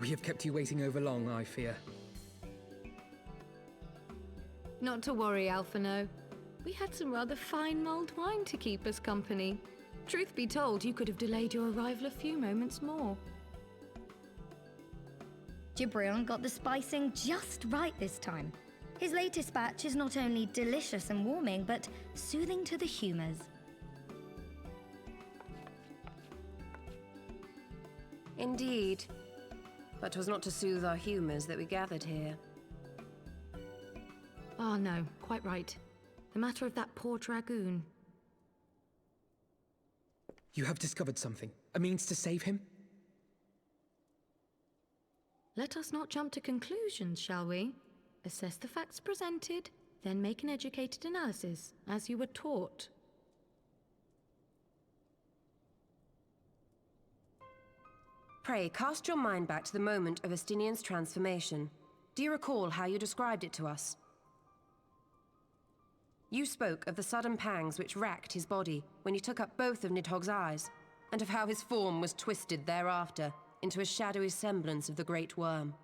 We have kept you waiting over long, I fear. Not to worry, Alphino. We had some rather fine mulled wine to keep us company. Truth be told, you could have delayed your arrival a few moments more. Gibrion got the spicing just right this time. His latest batch is not only delicious and warming, but soothing to the humours. Indeed. But 'twas not to soothe our humours that we gathered here. Ah, no, quite right. The matter of that poor dragoon. You have discovered something. A means to save him? Let us not jump to conclusions, shall we? Assess the facts presented, then make an educated analysis, as you were taught. Pray, cast your mind back to the moment of Estinian's transformation. Do you recall how you described it to us? You spoke of the sudden pangs which racked his body when you took up both of Nidhogg's eyes, and of how his form was twisted thereafter into a shadowy semblance of the Great Worm.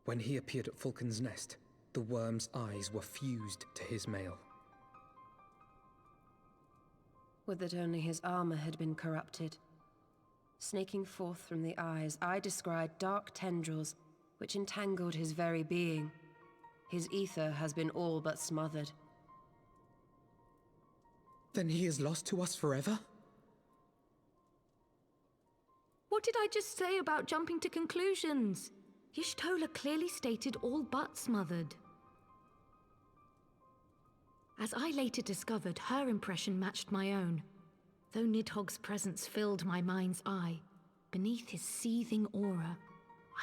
When he appeared at Falcon's Nest, the worm's eyes were fused to his mail. Would that only his armor had been corrupted. Snaking forth from the eyes, I descried dark tendrils which entangled his very being. His ether has been all but smothered. Then he is lost to us forever? What did I just say about jumping to conclusions? Y'shtola clearly stated all but smothered. As I later discovered, her impression matched my own. Though Nidhogg's presence filled my mind's eye, beneath his seething aura,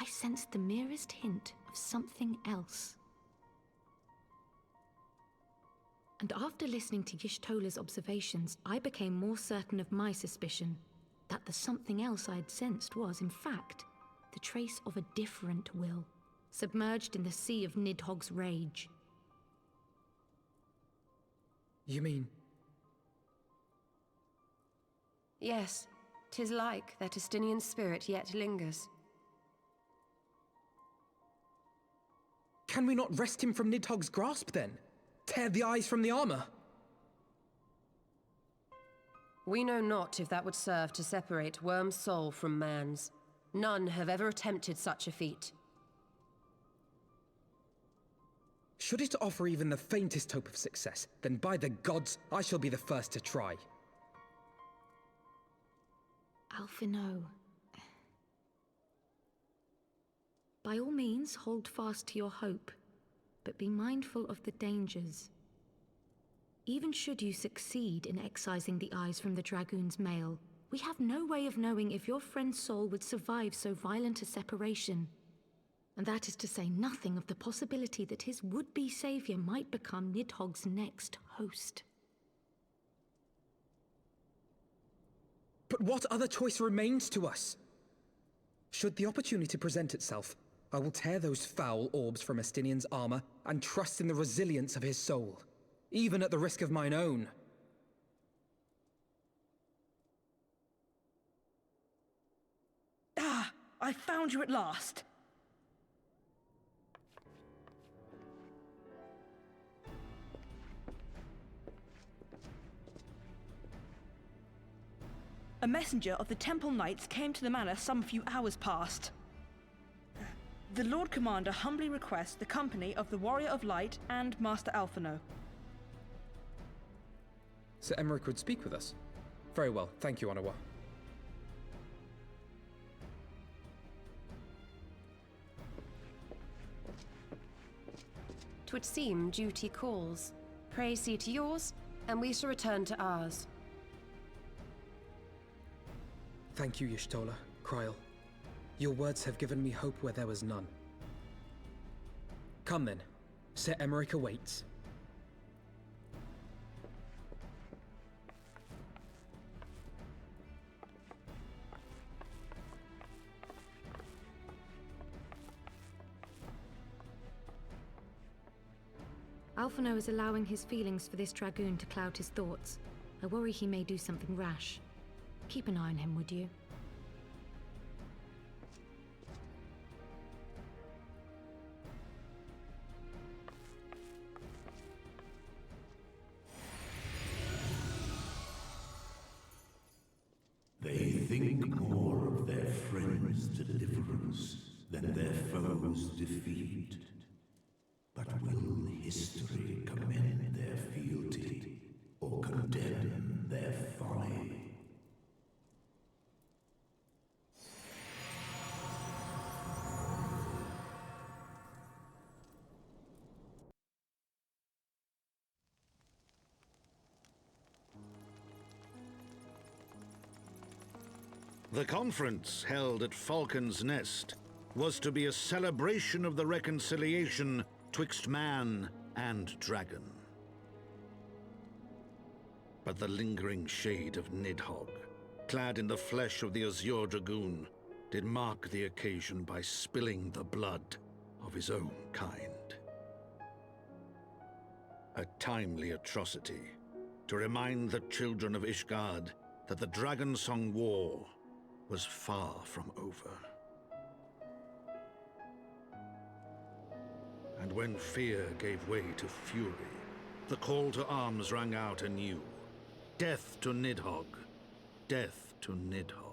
I sensed the merest hint of something else. And after listening to Y'shtola's observations, I became more certain of my suspicion that the something else I had sensed was, in fact, the trace of a different will, submerged in the sea of Nidhogg's rage. You mean? Yes, 'tis like that Estinian spirit yet lingers. Can we not wrest him from Nidhogg's grasp, then? Tear the eyes from the armor? We know not if that would serve to separate Worm's soul from man's. None have ever attempted such a feat. Should it offer even the faintest hope of success, then by the gods, I shall be the first to try. Alphino. By all means, hold fast to your hope, but be mindful of the dangers. Even should you succeed in excising the eyes from the Dragoon's mail, we have no way of knowing if your friend's soul would survive so violent a separation. And that is to say nothing of the possibility that his would-be savior might become Nidhogg's next host. But what other choice remains to us? Should the opportunity present itself, I will tear those foul orbs from Estinian's armor and trust in the resilience of his soul, even at the risk of mine own. Ah! I found you at last! A messenger of the Temple Knights came to the manor some few hours past. The Lord Commander humbly requests the company of the Warrior of Light and Master Alphino. Sir Emmerich would speak with us. Very well, thank you, Onawa. 'Twould seem duty calls. Pray see to yours, and we shall return to ours. Thank you, Y'shtola, Kryl. Your words have given me hope where there was none. Come then. Sir Emmerich awaits. Alphino is allowing his feelings for this dragoon to cloud his thoughts. I worry he may do something rash. Keep an eye on him, would you? They think more of their friends' deliverance than their foes' defeat. But will history commend their fealty or condemn their folly? The conference held at Falcon's Nest was to be a celebration of the reconciliation twixt man and dragon. But the lingering shade of Nidhogg, clad in the flesh of the Azure Dragoon, did mark the occasion by spilling the blood of his own kind. A timely atrocity to remind the children of Ishgard that the Dragonsong War was far from over. And when fear gave way to fury, the call to arms rang out anew. Death to Nidhogg! Death to Nidhogg!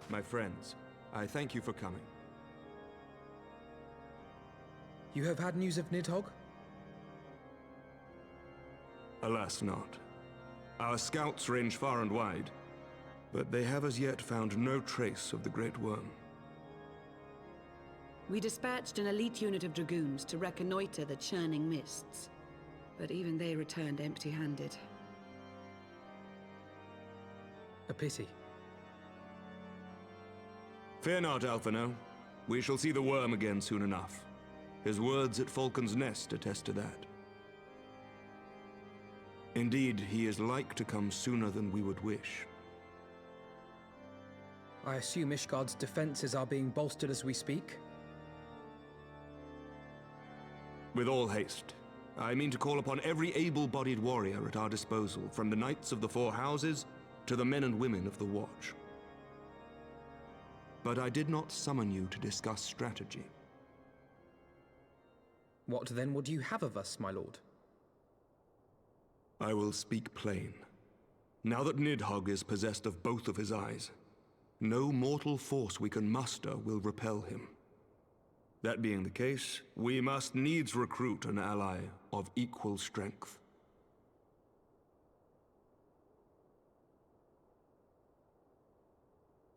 My friends, I thank you for coming. You have had news of Nidhogg? Alas not. Our scouts range far and wide, but they have as yet found no trace of the Great Worm. We dispatched an elite unit of dragoons to reconnoiter the churning mists, but even they returned empty-handed. A pity. Fear not, Alphino. We shall see the worm again soon enough. His words at Falcon's Nest attest to that. Indeed, he is like to come sooner than we would wish. I assume Ishgard's defenses are being bolstered as we speak? With all haste. I mean to call upon every able-bodied warrior at our disposal, from the Knights of the Four Houses to the men and women of the Watch. But I did not summon you to discuss strategy. What then would you have of us, my lord? I will speak plain. Now that Nidhogg is possessed of both of his eyes, no mortal force we can muster will repel him. That being the case, we must needs recruit an ally of equal strength.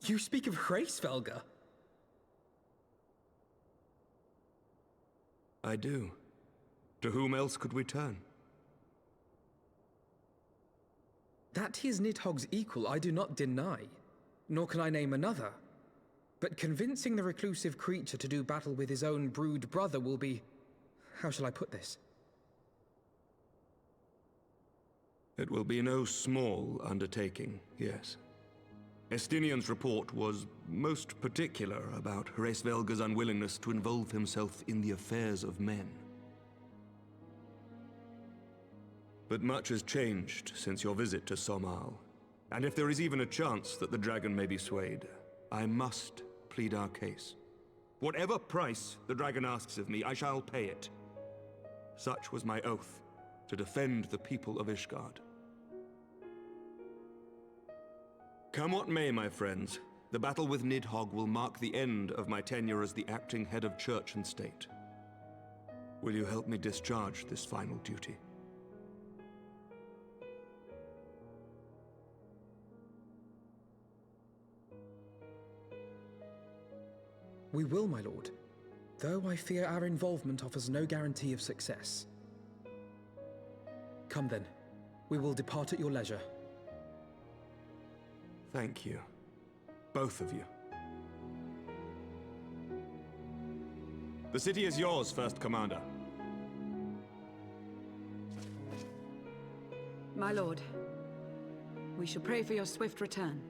You speak of Hraesvelga? I do. To whom else could we turn? That he is Nidhogg's equal, I do not deny, nor can I name another. But convincing the reclusive creature to do battle with his own brood brother will be... how shall I put this? It will be no small undertaking, yes. Estinian's report was most particular about Hraesvelga's unwillingness to involve himself in the affairs of men. But much has changed since your visit to Somal, and if there is even a chance that the dragon may be swayed, I must plead our case. Whatever price the dragon asks of me, I shall pay it. Such was my oath, to defend the people of Ishgard. Come what may, my friends, the battle with Nidhogg will mark the end of my tenure as the acting head of church and state. Will you help me discharge this final duty? We will, my lord, though I fear our involvement offers no guarantee of success. Come then, we will depart at your leisure. Thank you. Both of you. The city is yours, First Commander. My lord, we shall pray for your swift return.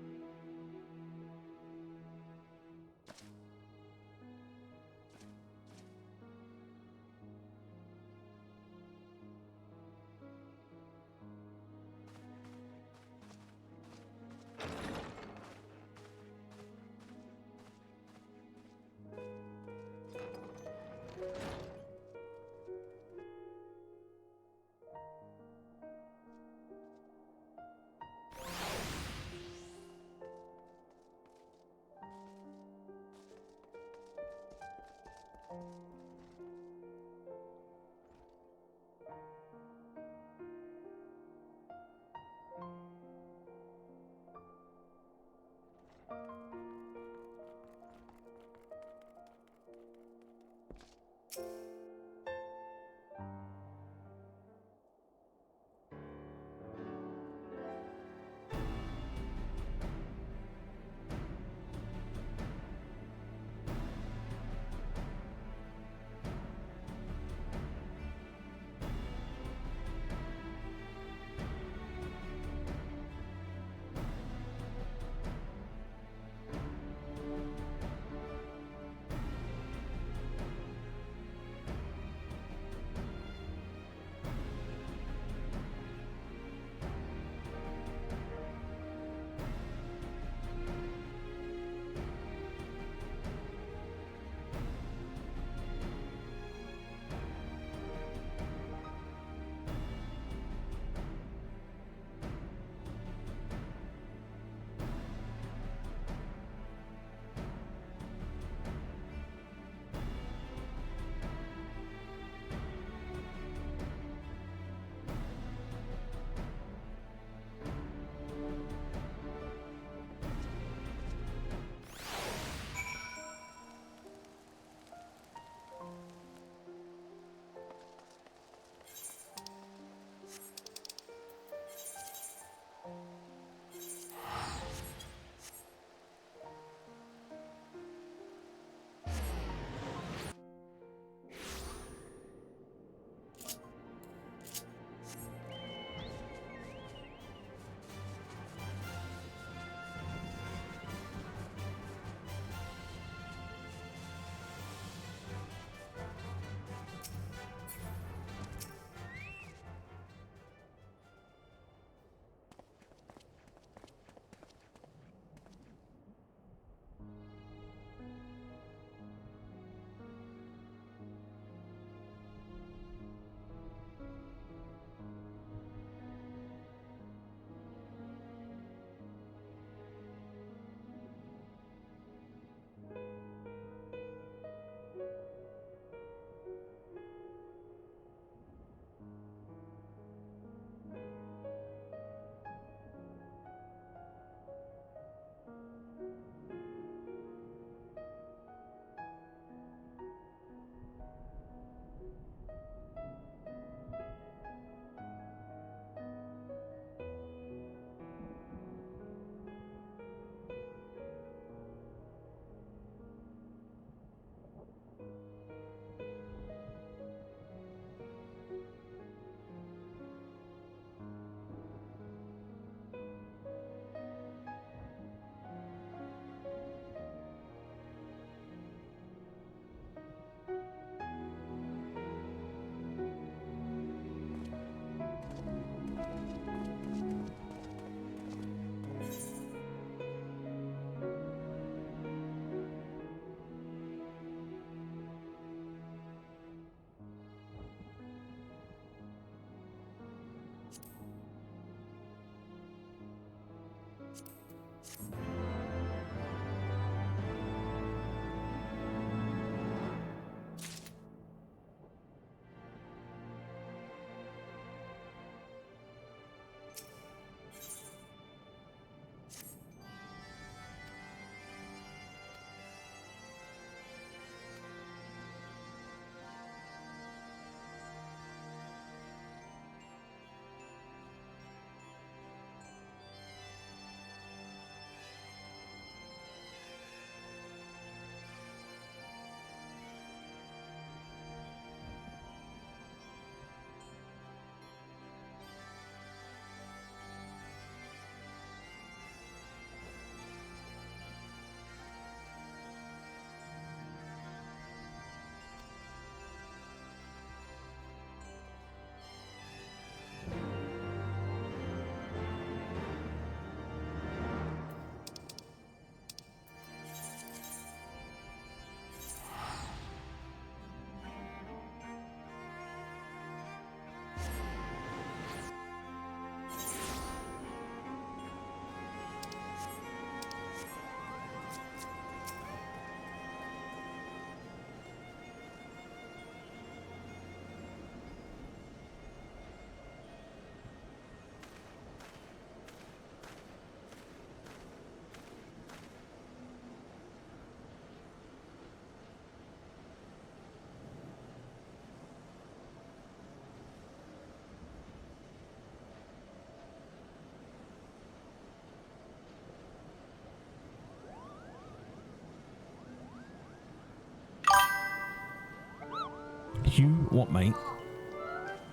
You what, mate?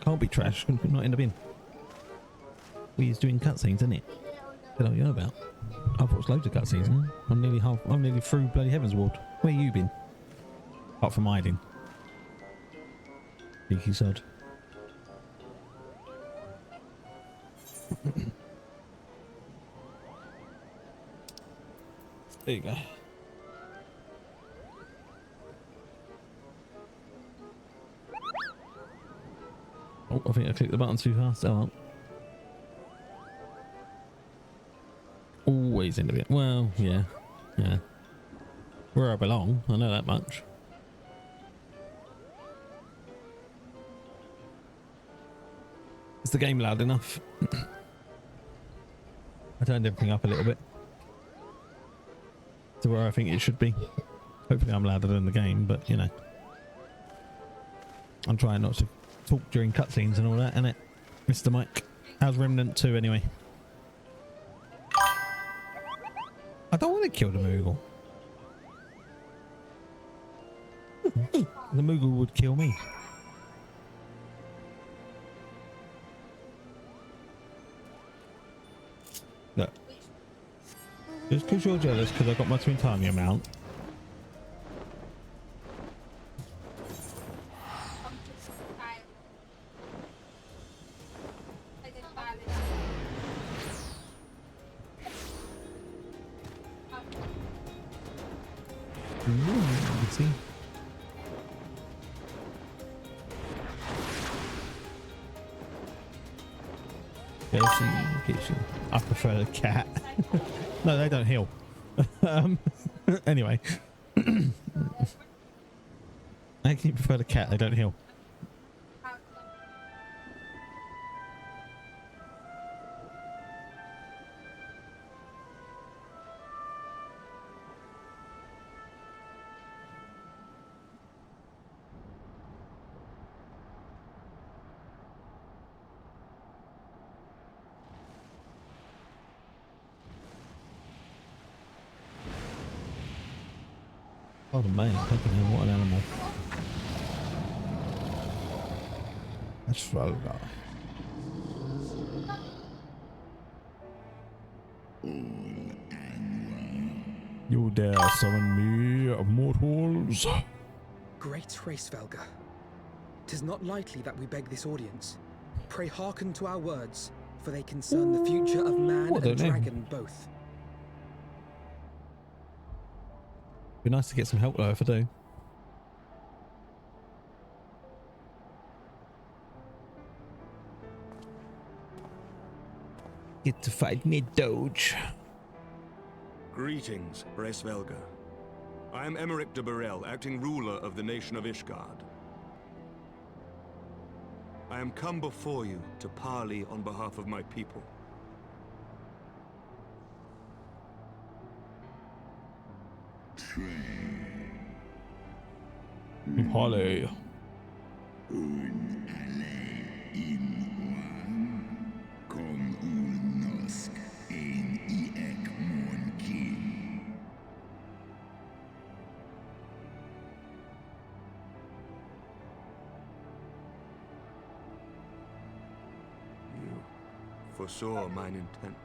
Can't be trash. Can not end up in. He's doing cutscenes, isn't it? What are you on about? I've watched loads of cutscenes now. I'm nearly through bloody Heavensward. Where you been? Apart from hiding. Cheeky sod. There you go. Oh, I think I clicked the button too fast. Oh, well. Always in the bit. Well, yeah. Yeah. Where I belong, I know that much. Is the game loud enough? I turned everything up a little bit to where I think it should be. Hopefully I'm louder than the game, but you know. I'm trying not to talk during cutscenes and all that, innit? Mr. Mike. How's Remnant 2 anyway? I don't want to kill the Moogle. The Moogle would kill me. Look. Just because you're jealous because I got my Twin Tiny amount. See? I prefer the cat. No, they don't heal. Anyway. I actually prefer the cat, they don't heal. Oh, the man, what an animal. That's Volga. You dare summon me, mortals? Great race, Velga. 'Tis not lightly that we beg this audience. Pray hearken to our words, for they concern the future of man and dragon both. Be nice to get some help though if I do. Get to fight me, Doge. Greetings, Resvelga. I am Emmerich de Burrell, acting ruler of the nation of Ishgard. I am come before you to parley on behalf of my people. Parley. You foresaw mine intent.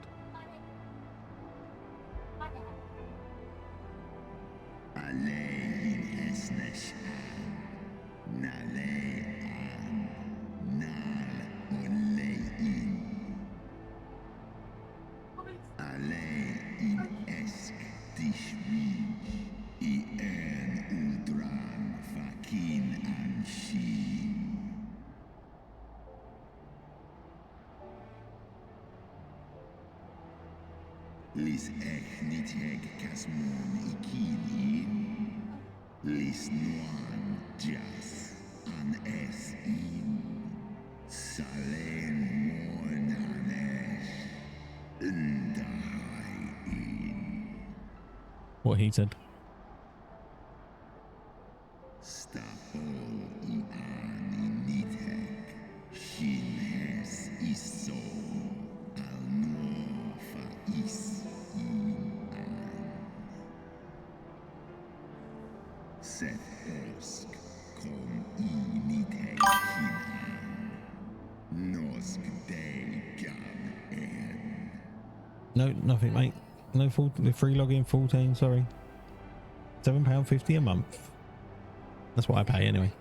Lis ech nit heg kasmon ikini. Lis nuan jas an es in. Salen monanesh. Ndahai in. What he said. Stapol ian nit heg. Shin hes iso. Al nofa is. Set Ersk, kom initek hinan. Nosk degan en. No, nothing, mate. No full, the free login 14. Sorry, £7.50 a month. That's what I pay anyway.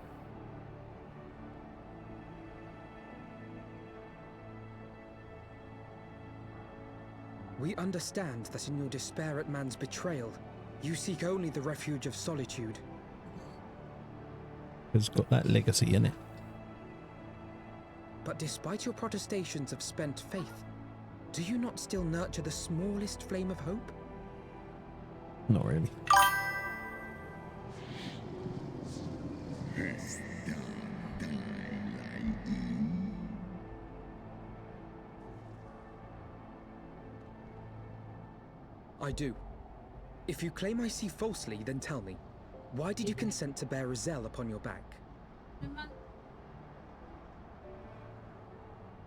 We understand that in your despair at man's betrayal, you seek only the refuge of solitude. It's got that legacy in it. But despite your protestations of spent faith, do you not still nurture the smallest flame of hope? Not really. I do. If you claim I see falsely, then tell me, why did you consent to bear a Zell upon your back?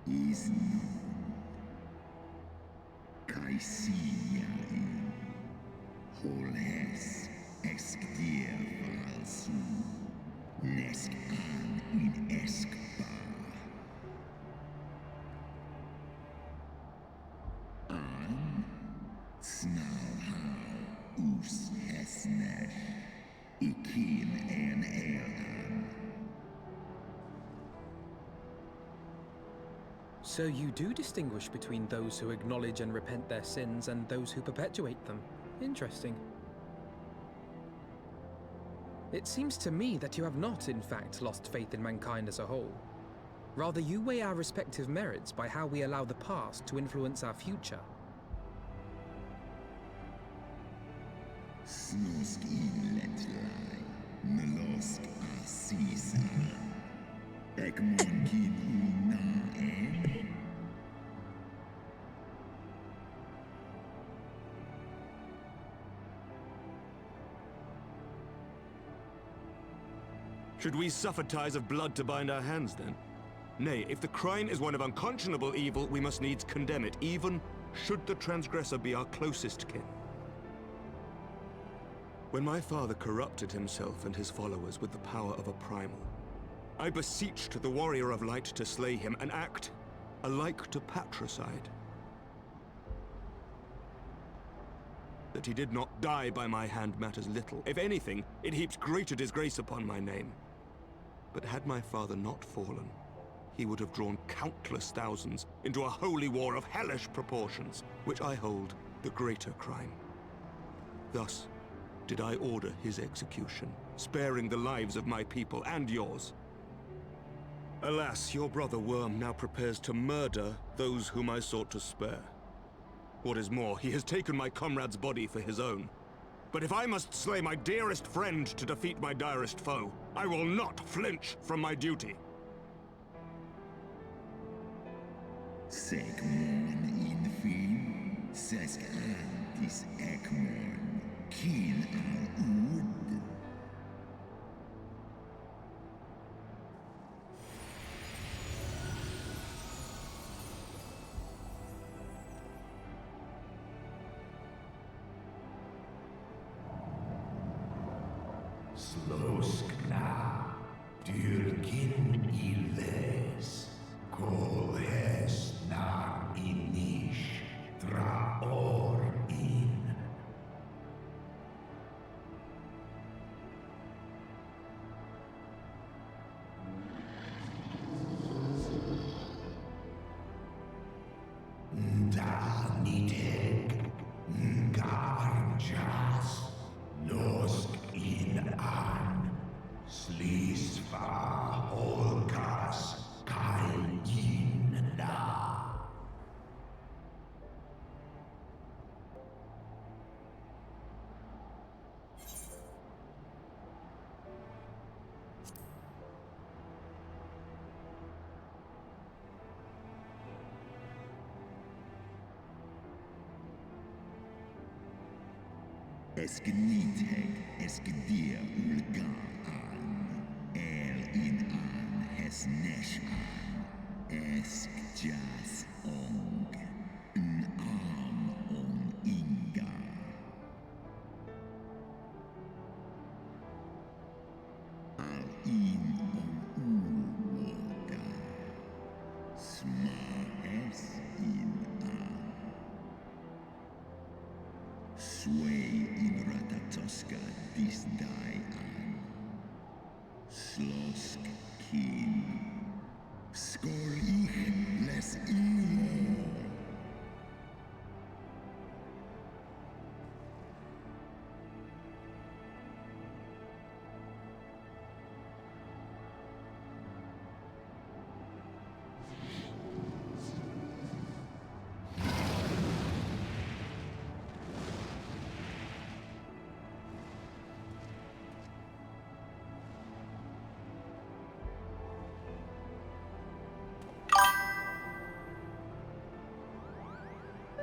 Isno. Kaisiain. Holhes exkdir valsu. Nesk an in eskba. An snauhau us hesner. Ikin en eran. So you do distinguish between those who acknowledge and repent their sins and those who perpetuate them. Interesting. It seems to me that you have not, in fact, lost faith in mankind as a whole. Rather, you weigh our respective merits by how we allow the past to influence our future. Snosk illetlai. Melosk asisa. Ekmon kin una en. Should we suffer ties of blood to bind our hands, then? Nay, if the crime is one of unconscionable evil, we must needs condemn it, even should the transgressor be our closest kin. When my father corrupted himself and his followers with the power of a primal, I beseeched the Warrior of Light to slay him, an act alike to patricide. That he did not die by my hand matters little. If anything, it heaps greater disgrace upon my name. But had my father not fallen, he would have drawn countless thousands into a holy war of hellish proportions, which I hold the greater crime. Thus did I order his execution, sparing the lives of my people and yours. Alas, your brother Worm now prepares to murder those whom I sought to spare. What is more, he has taken my comrade's body for his own. But if I must slay my dearest friend to defeat my direst foe, I will not flinch from my duty. Segmon infin. Sesk antis ekmon. Kin al ud. Sloskna, dyrkin illes, kolhes na inish, draor in. Da niteg, garjas, nosk in an, slisva holkas, kai in na. Eskniteg, eskdir ulga an. El in an hesnesh an. Esk jas ong. Am on inga. al in uota. Smahes in an. Sway in ratatoska dis die an. Slosk kin. Skol ich les imo.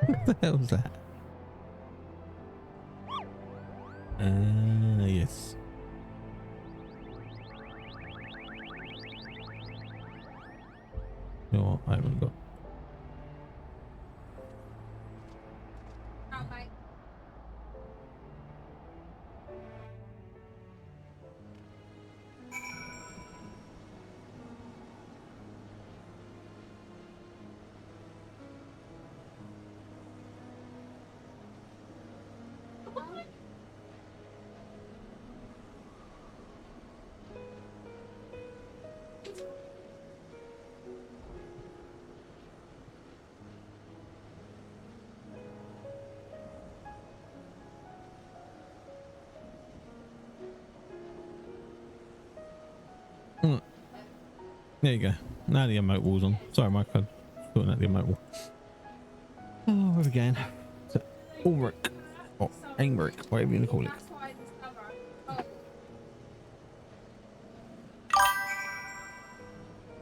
What the hell was that? Yes. No, I haven't got. There you go. Now the emote wall's on. Sorry, Mike. I'm sorting out the emote wall. Oh, where are we going? So, Ulrich. Or Angric, whatever you want to call it.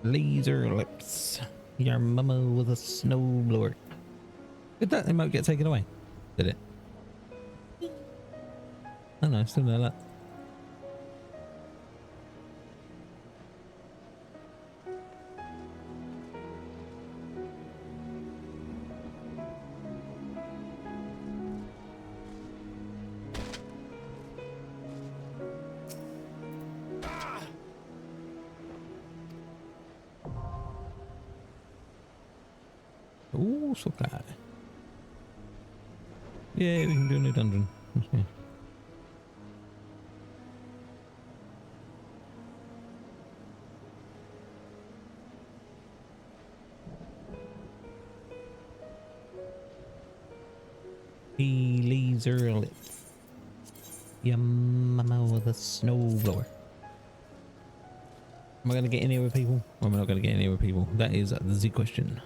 Laser lips. Your mama with a snowblower. Did that emote get taken away? Did it? Oh no, still there. That. Ooh, so glad. Yeah, we can do a new dungeon. Okay. The laser lip. Mama with a snowblower. Am I going to get anywhere with people? Or am I not going to get anywhere with people? That is the question.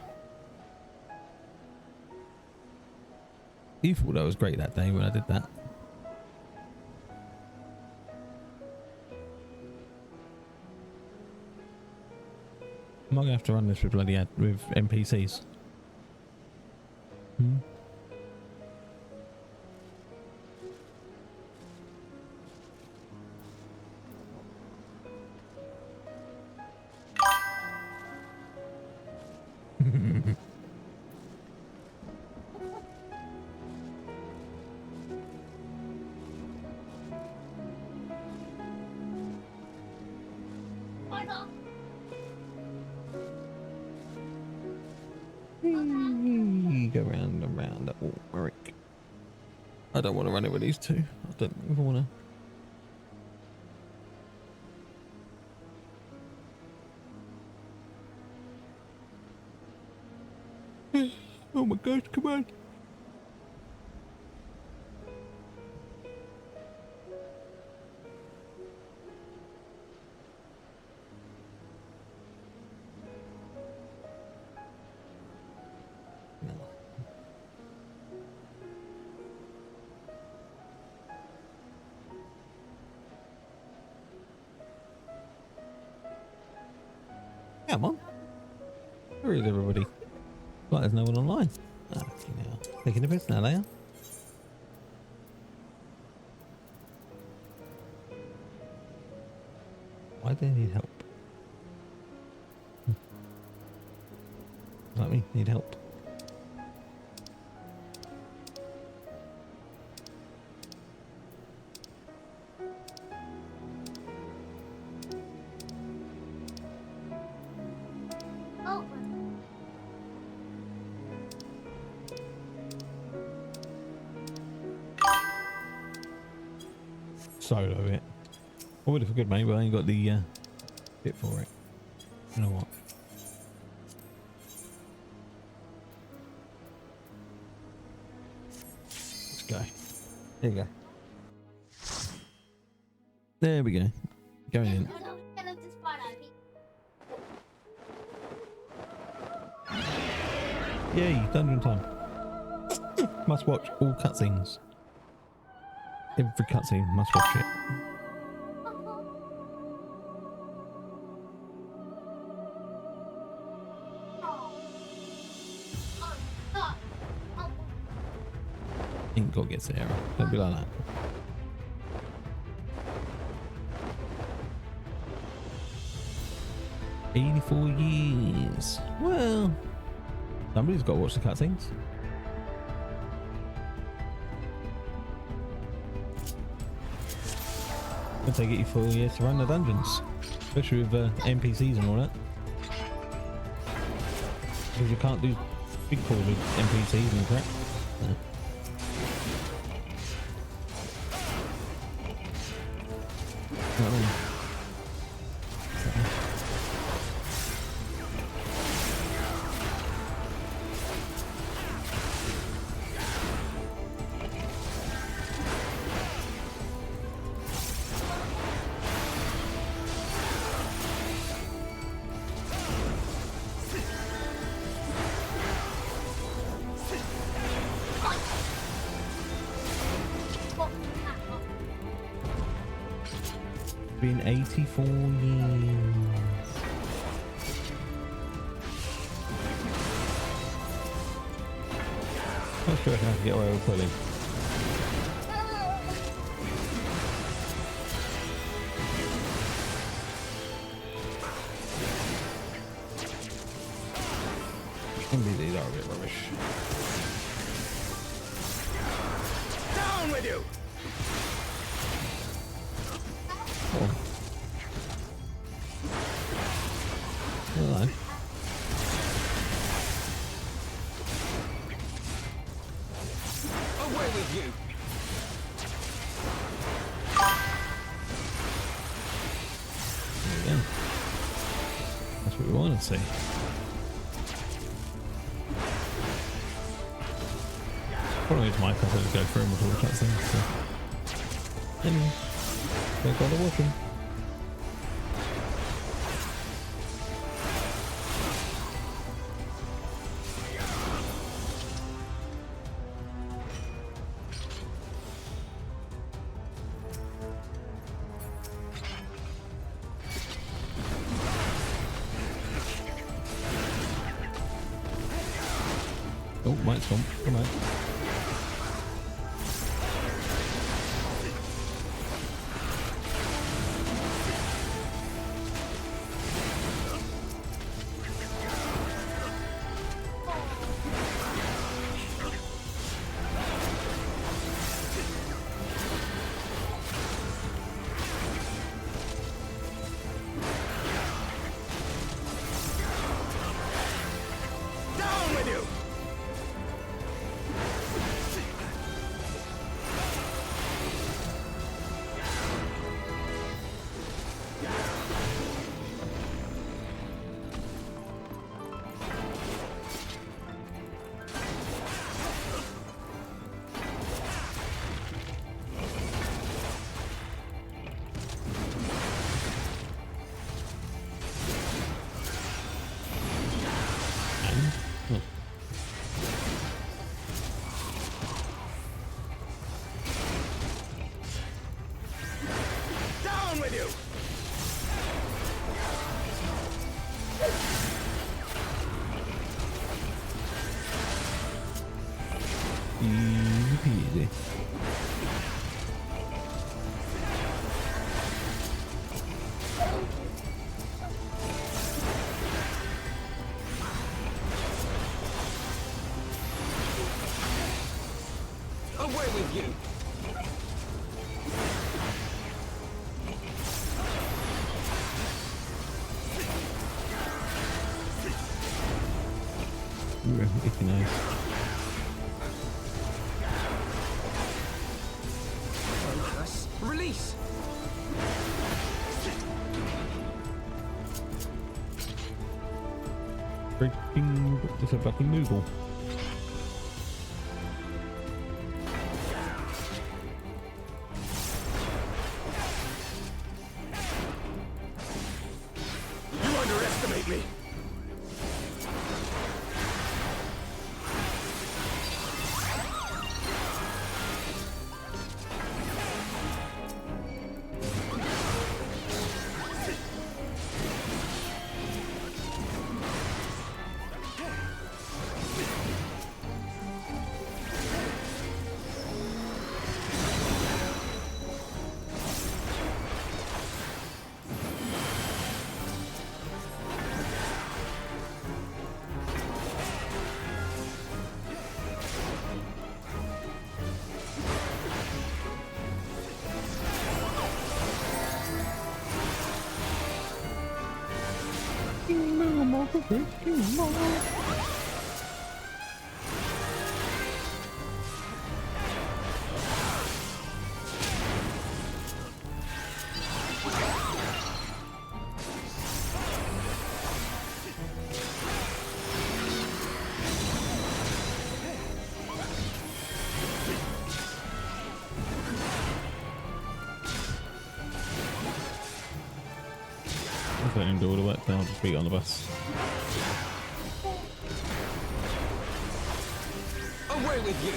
You thought that was great that day when I did that. Am I gonna have to run this with bloody with NPCs? Hmm? Go round and round. Oh, Merrick. I don't want to run it with these two. I don't even want to. Oh my gosh, come on. Come on. Where is everybody? Like there's no one online. Ah, you know. Taking the piss now, they are. Why do they need help? Like me, need help. solo it. I would if I could, mate, but I ain't got the bit for it. You know what? Let's go. There you go. There we go. Going in. Yay, dungeon time. Must watch all cutscenes. Every cutscene, must watch it. Ain't got to get Sarah. Don't be like that. "84 years. Well, somebody's got to watch the cutscenes. It'll take 84 years to run the dungeons, especially with NPCs and all that. Because you can't do big calls with NPCs and crap. No. Been 84 years. Not sure how to get away with pulling. Maybe these are a bit rubbish. Down with you! Oh. Hello. Away with you! There we go. That's what we want to see. Probably it's my cup to go through them with all the cutscenes. So. Anyway, don't bother watching. Oh, might stomp. Come on. Down with you! Down with you! Easy peasy. Away with you! Ooh, icky nice. Release! Freaking, it's a fucking Moogle. You underestimate me. Let him do all the work, then I'll just beat on the bus. Away with you.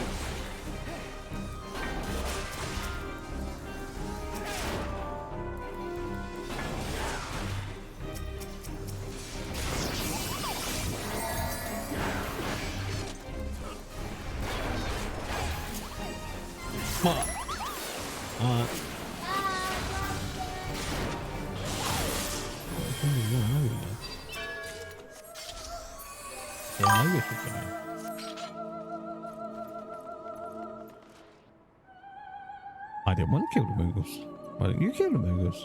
Yeah, I know we should go. I didn't want to kill the Moogles. Why don't you kill the Moogles?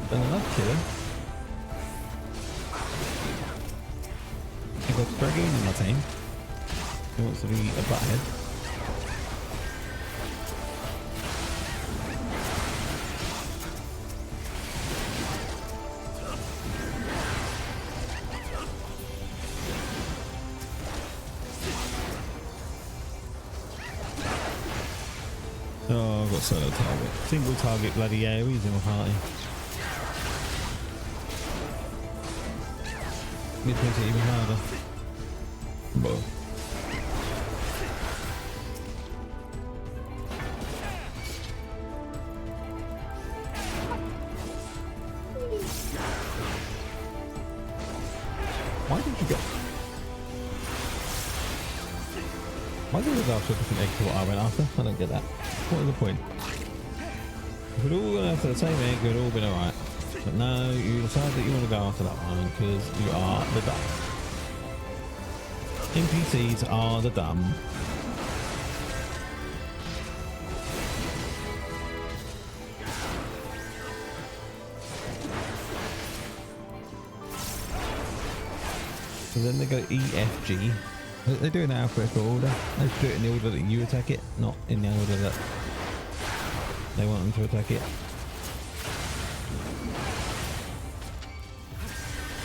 Done enough killing. I've got Dragoon in my team. He wants to be a butthead. Oh, I've got solo target. Single target bloody Ares in my party. It makes it even harder. Whoa. Why did you go? Why did you go after a different egg to what I went after? I don't get that. What is the point? If we'd all gone after the same egg, we'd all been alright. But no, you decide that you want to go after that one because you are the dumb. NPCs are the dumb. So then they go E, F, G. They do it in alphabetical order. They do it in the order that you attack it, not in the order that they want them to attack it.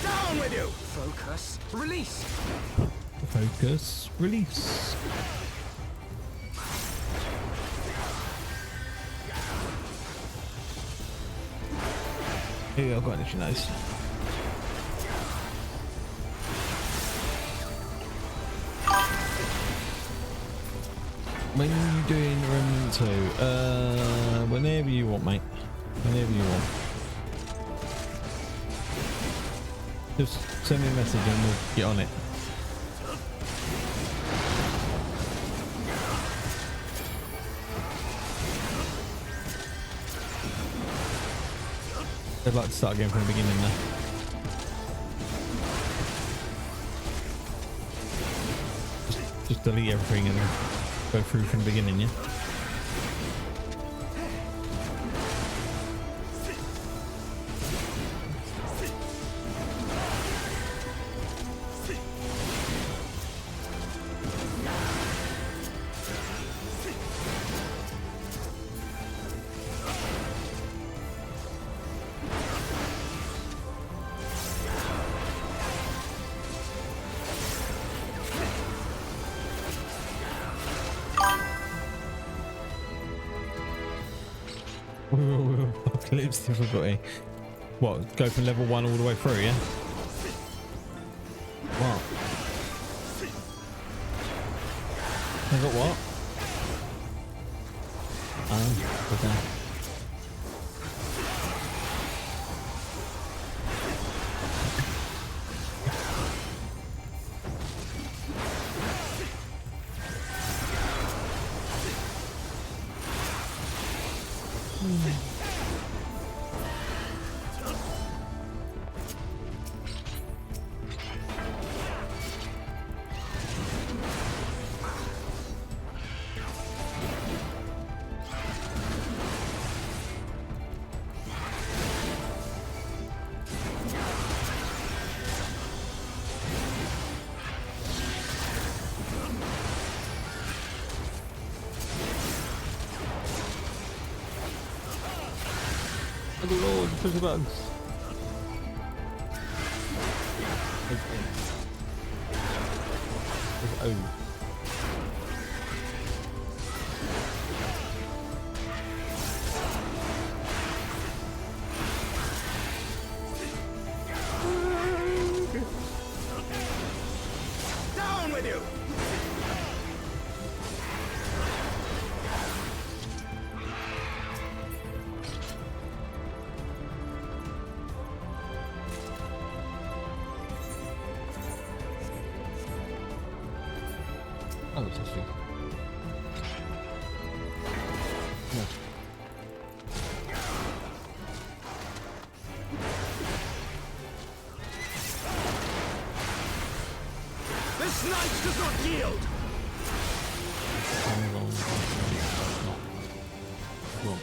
Down with you! Focus. Release. Focus. Release. Here we go, I've got an issue nose. When are you doing Remnant 2? Whenever you want, mate. Whenever you want. Just send me a message and we'll get on it. I'd like to start again from the beginning now. Just delete everything and go through from the beginning, yeah? Apocalypse difficulty. What? Go from level 1 all the way through, yeah? What? I got what? Oh, okay. Oh lord, push the buttons. Oh. Down with you! Oh, it's actually... No. This knight does not yield! Wrong.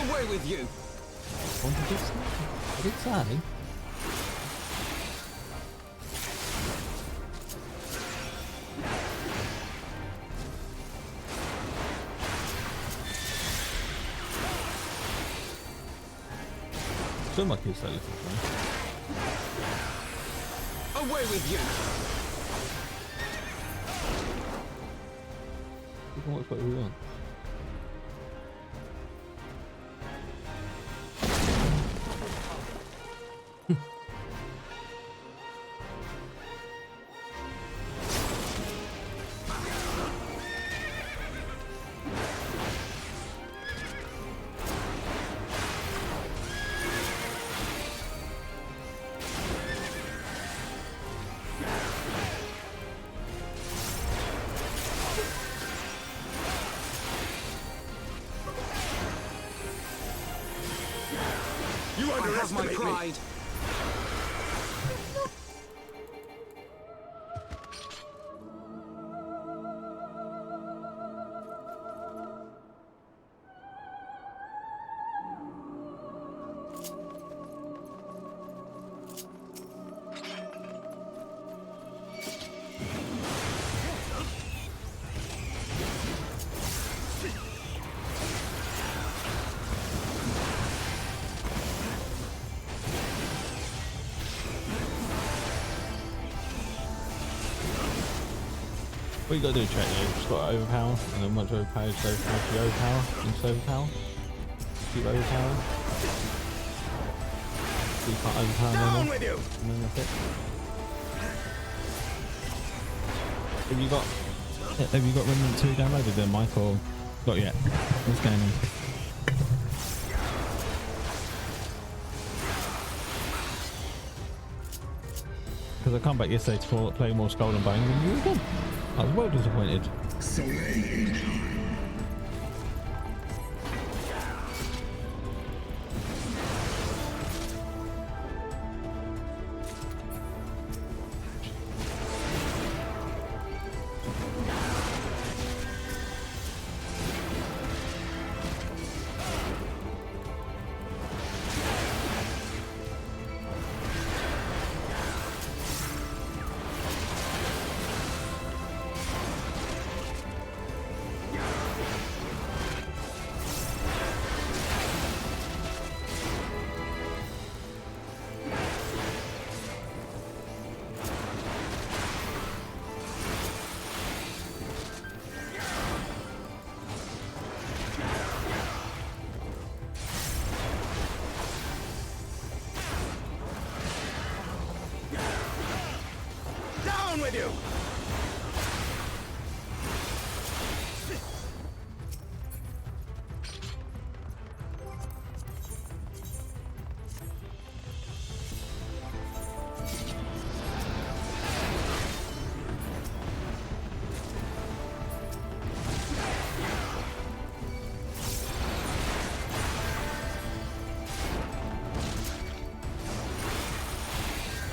Away with you! What did it say? What did it say? Still my kids are looking for me. Away with you! We can watch what we want. You I have my underestimate me! pride. What you gotta do, check you just gotta overpower, and then once you overpower, just overpower, you overpower, and just overpower. Keep overpowering. So you can't overpower no Down more. with you! And then that's it. Have you got Remnant 2 downloaded then, Mike, or not yet? What's going on? Because I come back yesterday to play more Skull and Bones, and you were gone. I was well disappointed. Soleil. with you!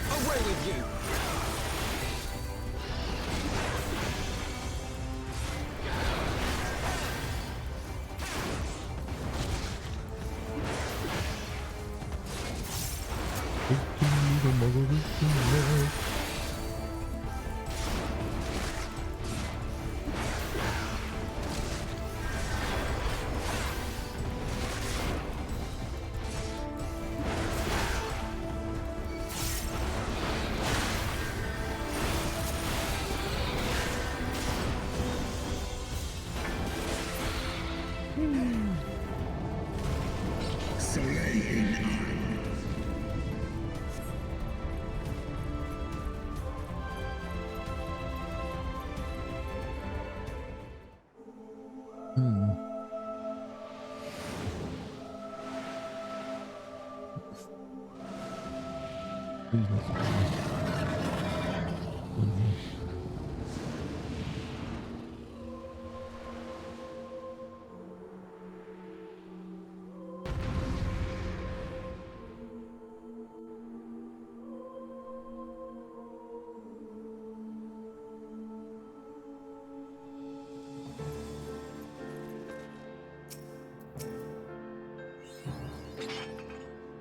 Away with you!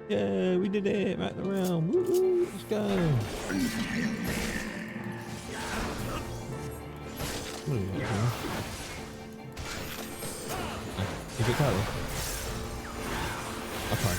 Yeah, we did it! Back the realm! Woo-hoo, let's go! What are you doing? Is it Tyler? I'll try.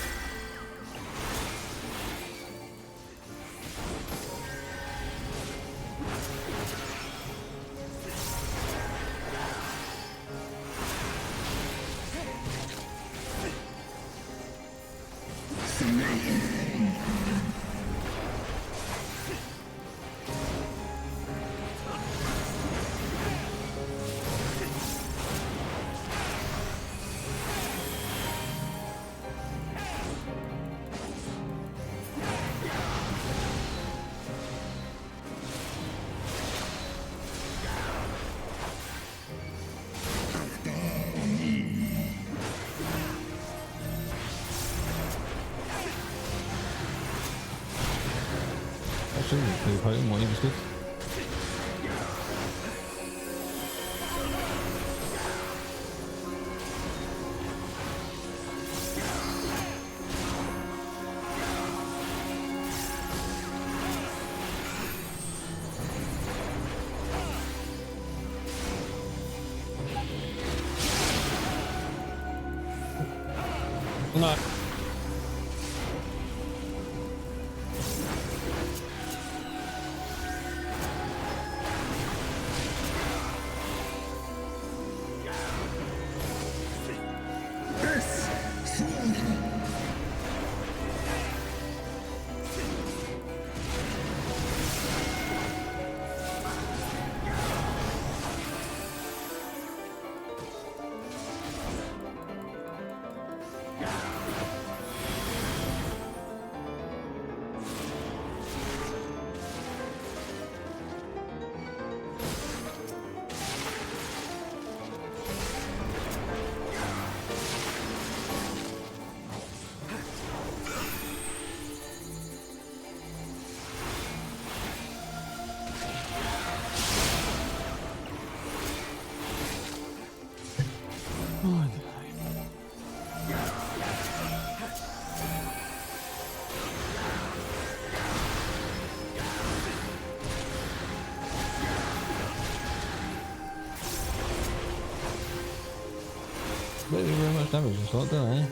Pretty potent, what you just did. No. Don't do very much damage, it's not, do I?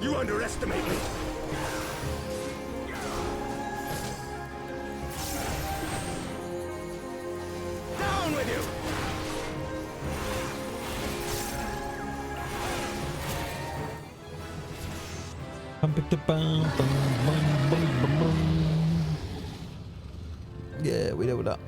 You underestimate me! Down with you! Yeah, we leveled up.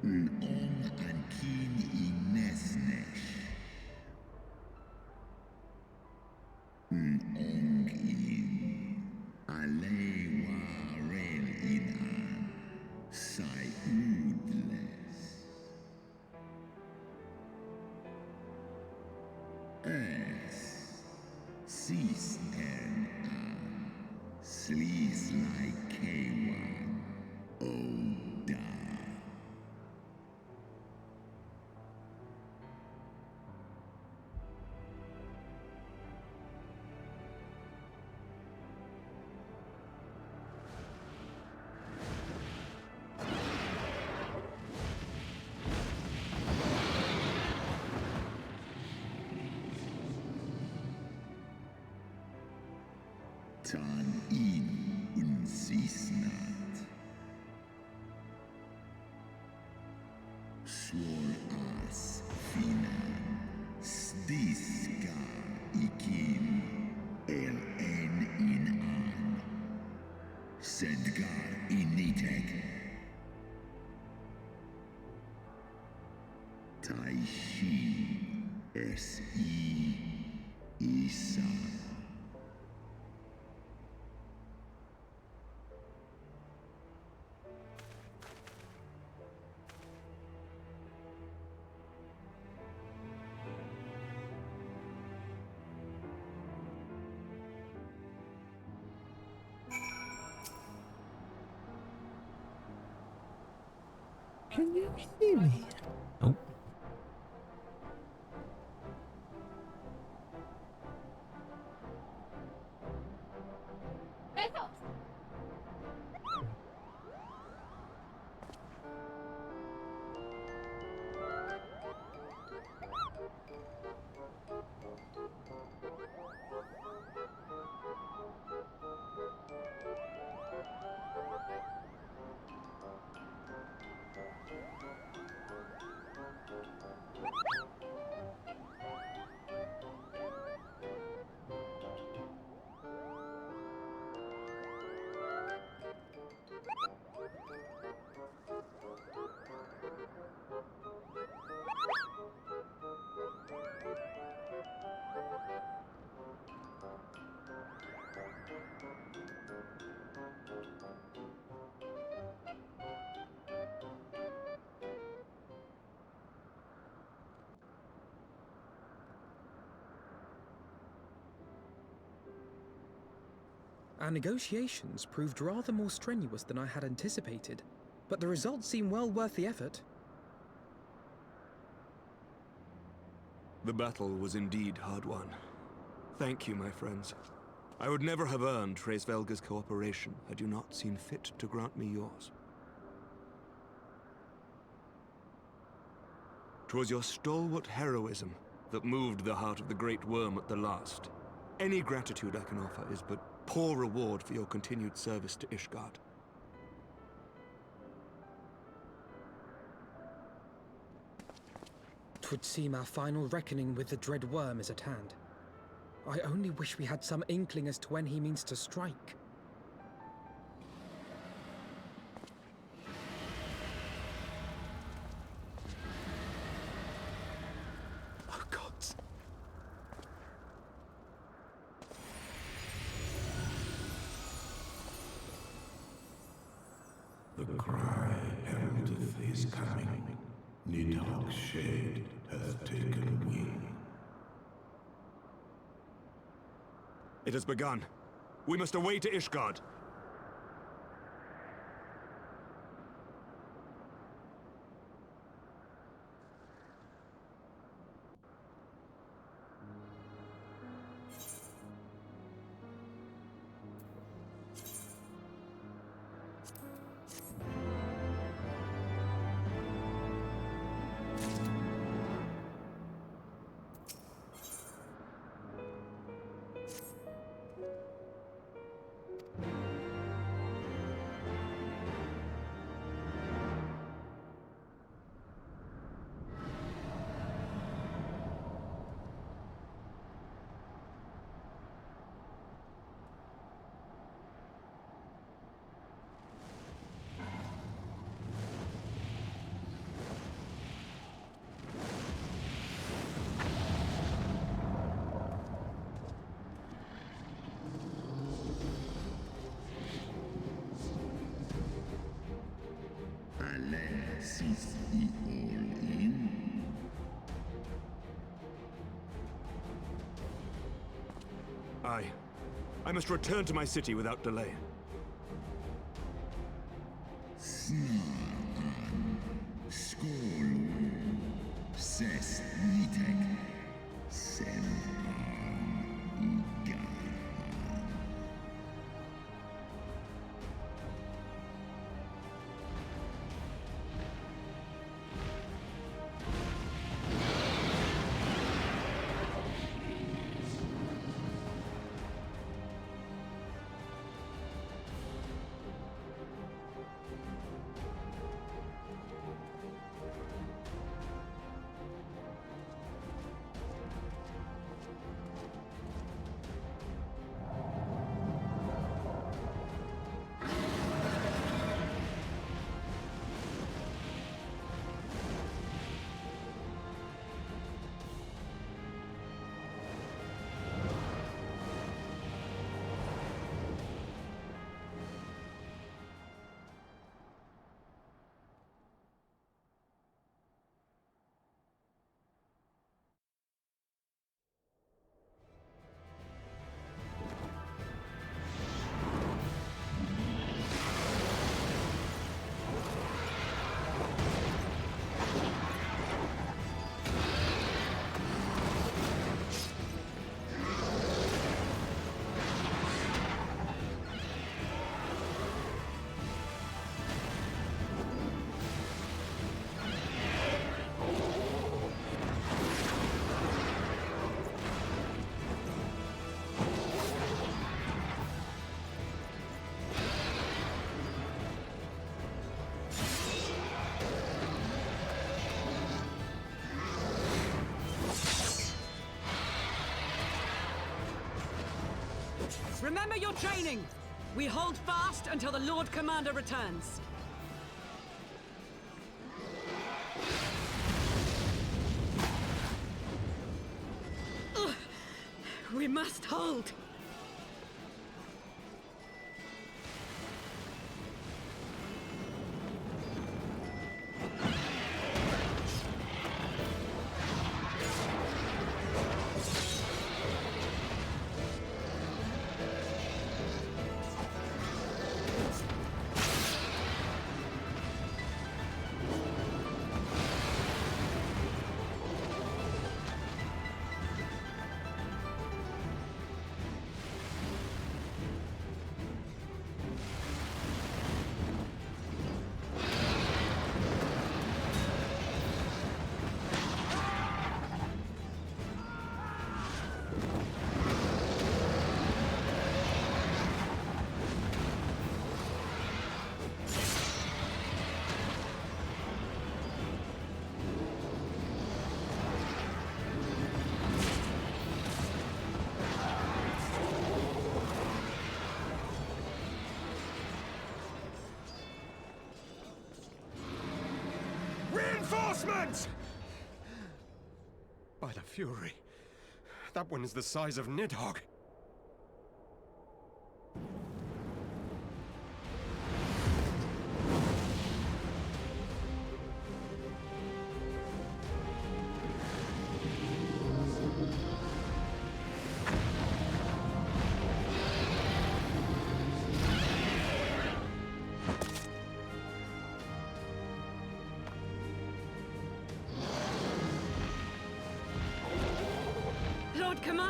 Ong ankin inesnesh. Ong in. Alewa rel in an. Sai udles. Es. Sis en an. Slees like K1. Oh, da. Tan in unsisnat. Swor as finan. Stiska ikin. El en in an. Sedgar initek. Taishi S.I. Isa. Can you hear me? Oh. Our negotiations proved rather more strenuous than I had anticipated, but the results seem well worth the effort. The battle was indeed hard won. Thank you, my friends. I would never have earned Hraesvelga's cooperation had you not seen fit to grant me yours. 'Twas your stalwart heroism that moved the heart of the Great Worm at the last. Any gratitude I can offer is but poor reward for your continued service to Ishgard. 'Twould seem our final reckoning with the dread worm is at hand. I only wish we had some inkling as to when he means to strike. The cry heraldeth his coming. Nidhogg's shade hath taken wing. It has begun. We must away to Ishgard. Alas, is he all in? I must return to my city without delay. Snar'an, skål, ses Nidhogg, Sen'an, Ishgard. Remember your training! We hold fast until the Lord Commander returns. Ugh. We must hold! Reinforcements! By the Fury, that one is the size of Nidhogg.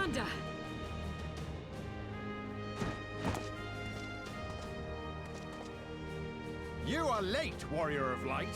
Commander! You are late, Warrior of Light.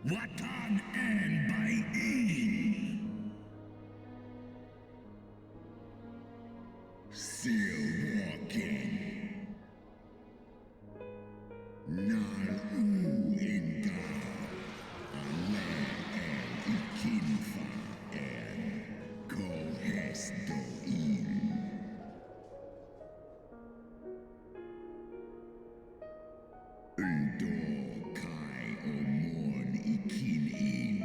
Watan and by in. Still walking. Nal u inga. Ale and ikinfa and kohes do in. Undo kai omon ikin in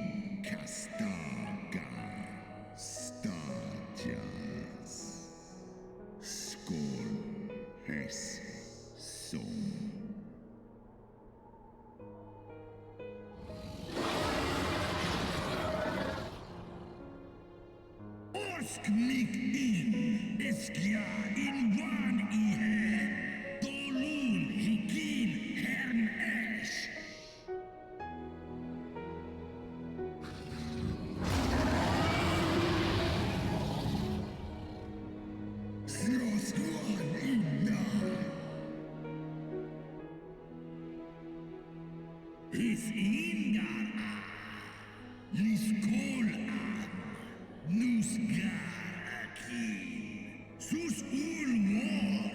kastaga stadias skol hes som. Orsk mig in Ishgard in one ihe dolun hikin hern esh. Srosguan inna. Is ingar liskol an nusgar akin sus ulmor.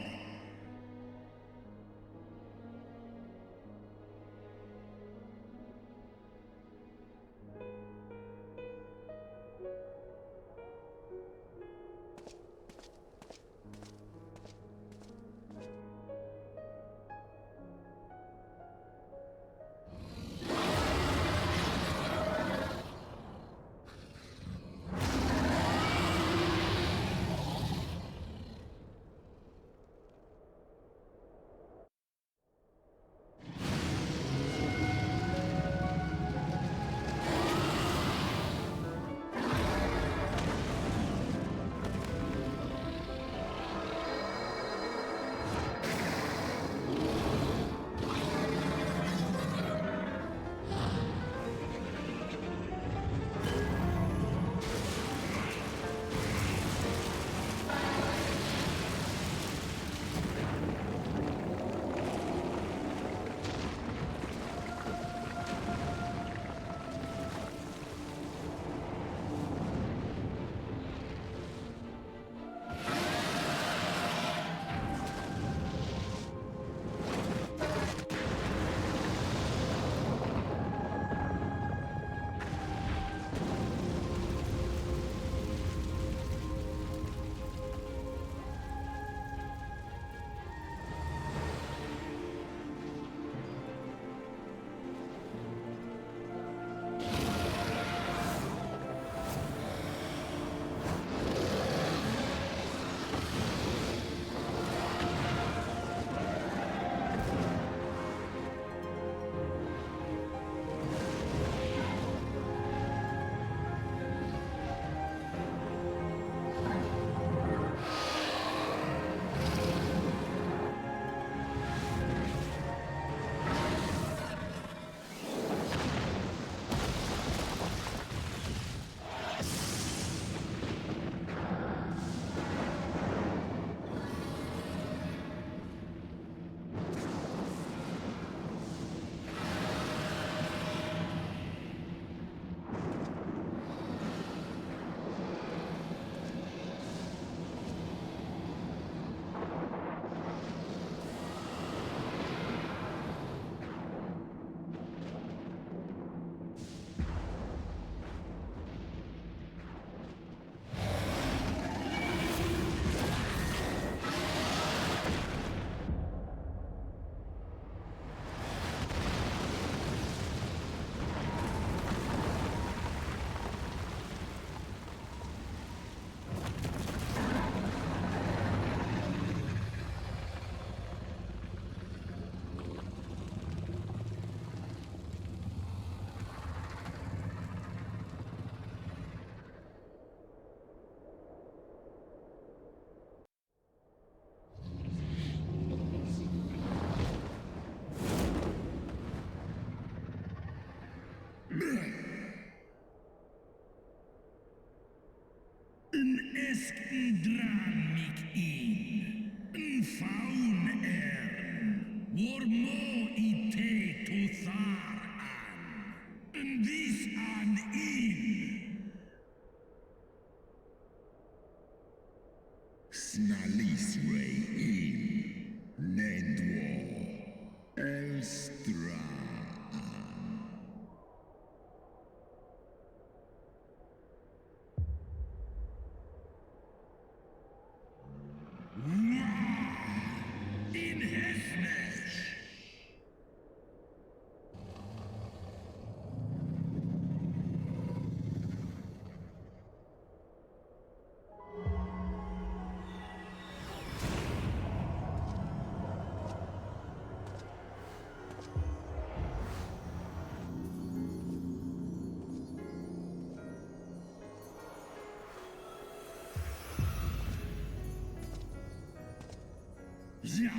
Ja,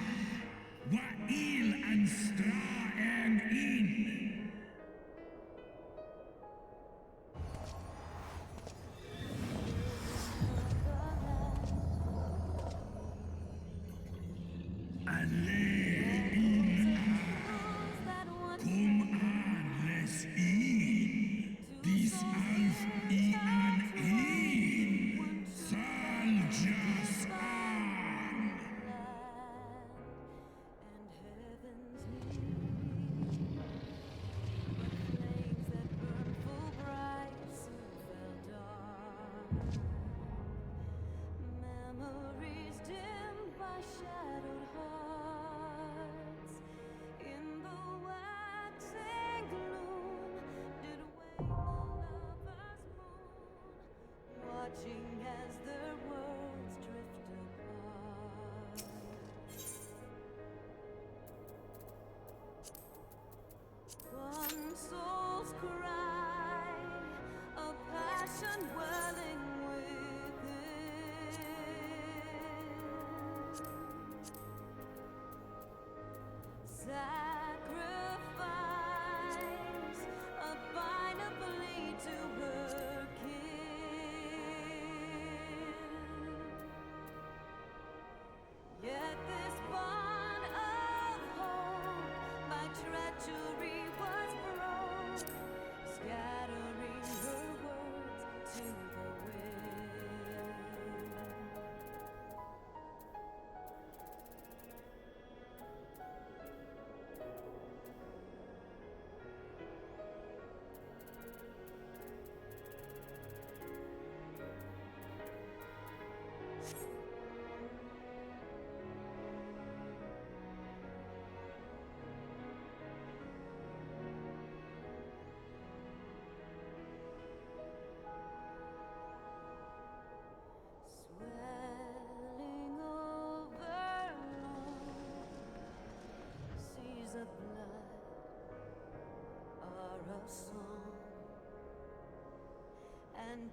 wa il an stra en in.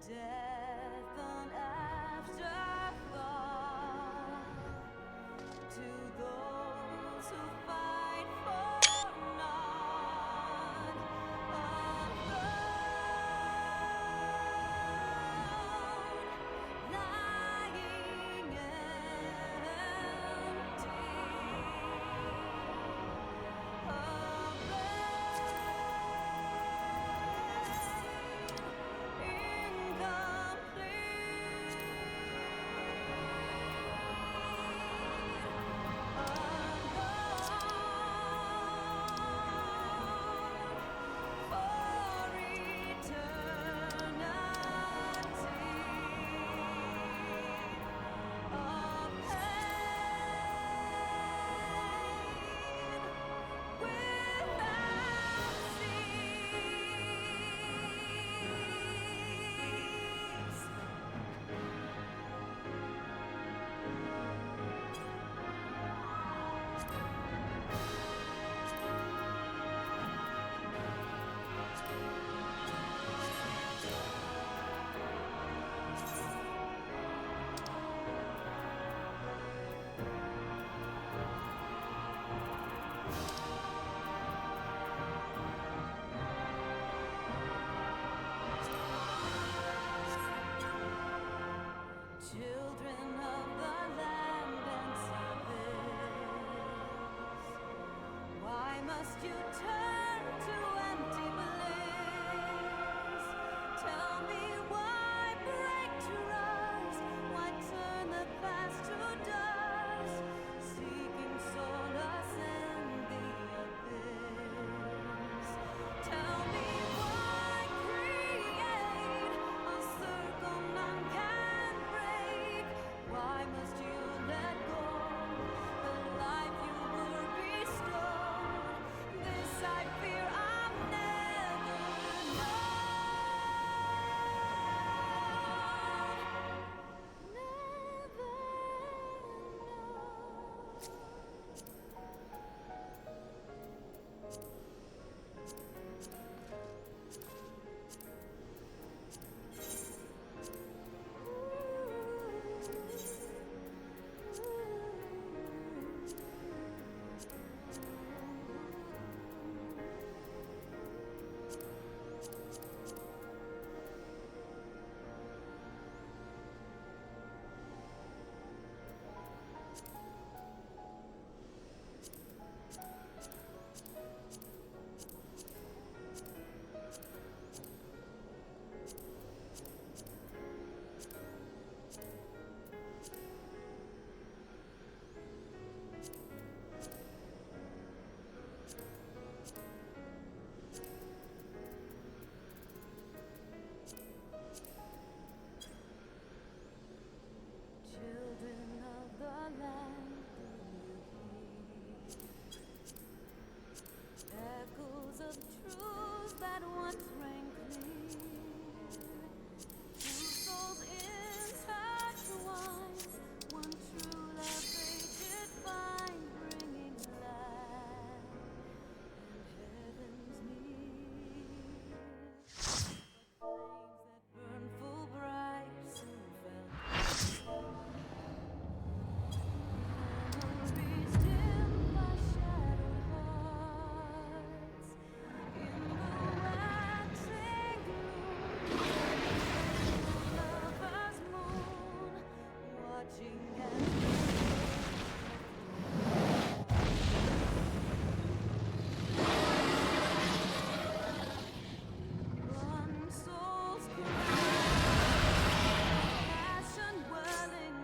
Death an afterthought to those who fight for none alone, lying empty. Children of the land and service, why must you turn to empty bliss? Tell me why break trust, why turn the past to dust, seeking solace in the abyss. Tell me why create a circle none can break. Why must you let go the life you were bestowed? This I fear I'll never know. Never know. Children of the land, echoes of truths that once rang clear. Two souls intertwined, one true love they did find, bringing light and heaven's near. But flames that burn full bright soon fell. Memories dimmed by shadowed hearts. In the waxing gloom, lover's moon, watching as one soul's passion welling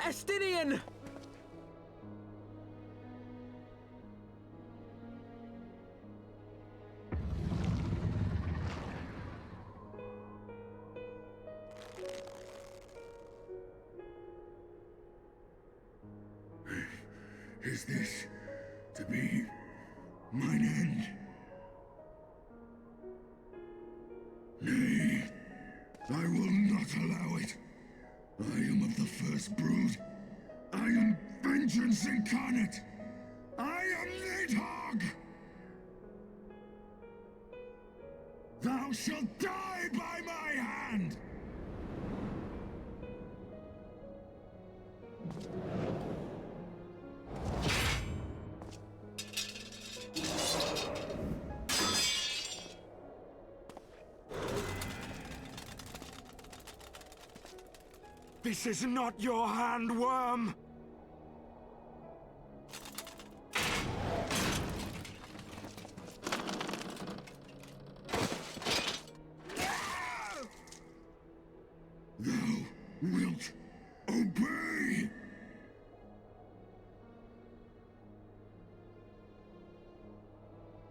Estinian! Is this to be mine end? Nay, I will not allow it. I am of the first brood. I am vengeance incarnate. I am Nidhogg! Thou shalt die by my hand! This is not your hand, worm! Thou wilt obey!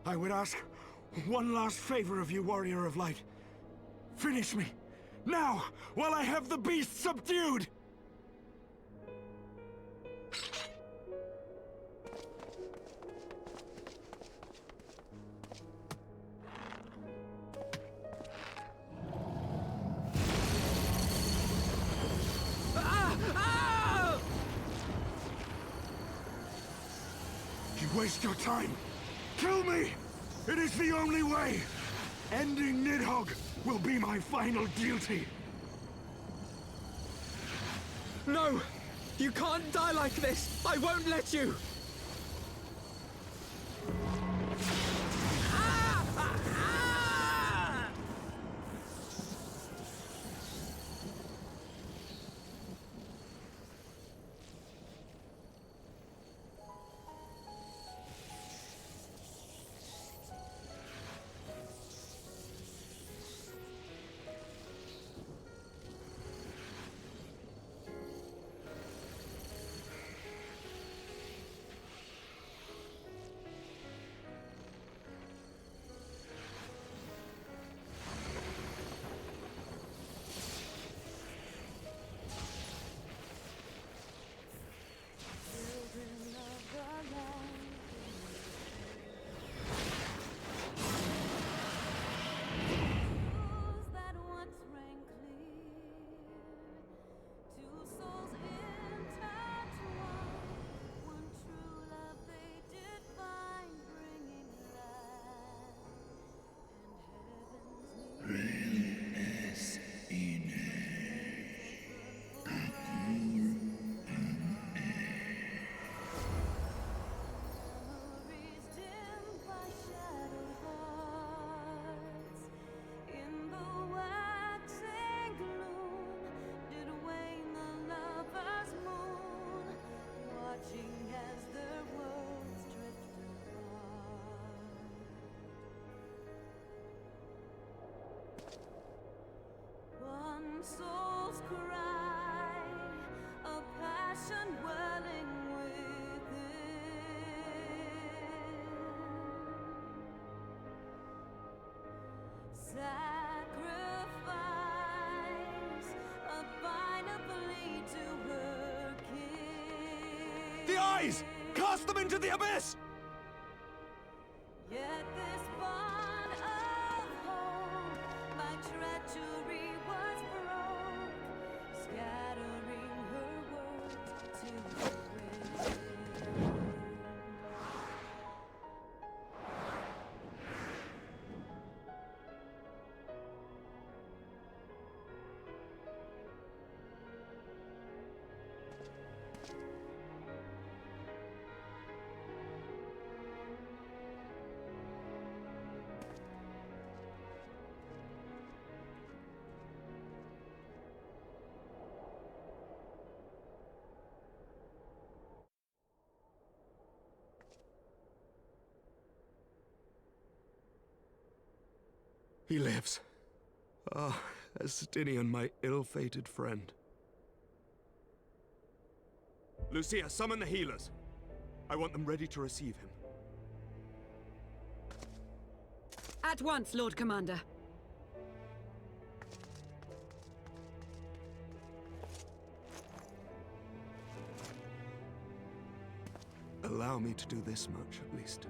I would ask one last favor of you, Warrior of Light. Finish me, now, while I have the beast subdued! You waste your time. Kill me! It is the only way! Ending Nidhogg will be my final duty! No! You can't die like this! I won't let you! Soul's cry, a passion welling within. Sacrifice, a final plea to her kin. The eyes! Cast them into the abyss! Yet this bond of hope, my treachery was broke, scattering her words to the wind. He lives. Ah, Estinian, my ill-fated friend. Lucia, summon the healers. I want them ready to receive him. At once, Lord Commander. Allow me to do this much, at least.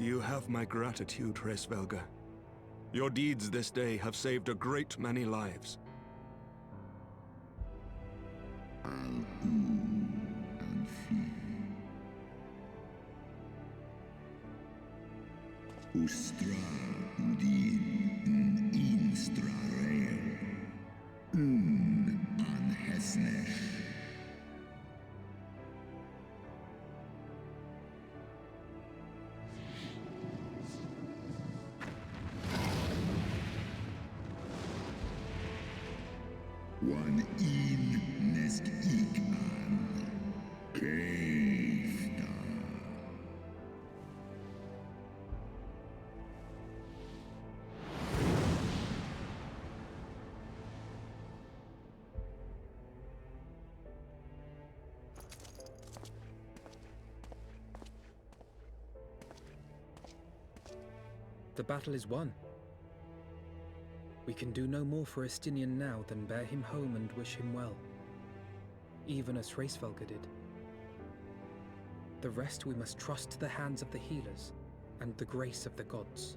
You have my gratitude, Hraesvelga. Your deeds this day have saved a great many lives. Ustra udin instra rare. An hesnesh. One in nesk ik an. Keifta. The battle is won. We can do no more for Estinian now than bear him home and wish him well, even as Hraesvelga did. The rest we must trust to the hands of the healers and the grace of the gods.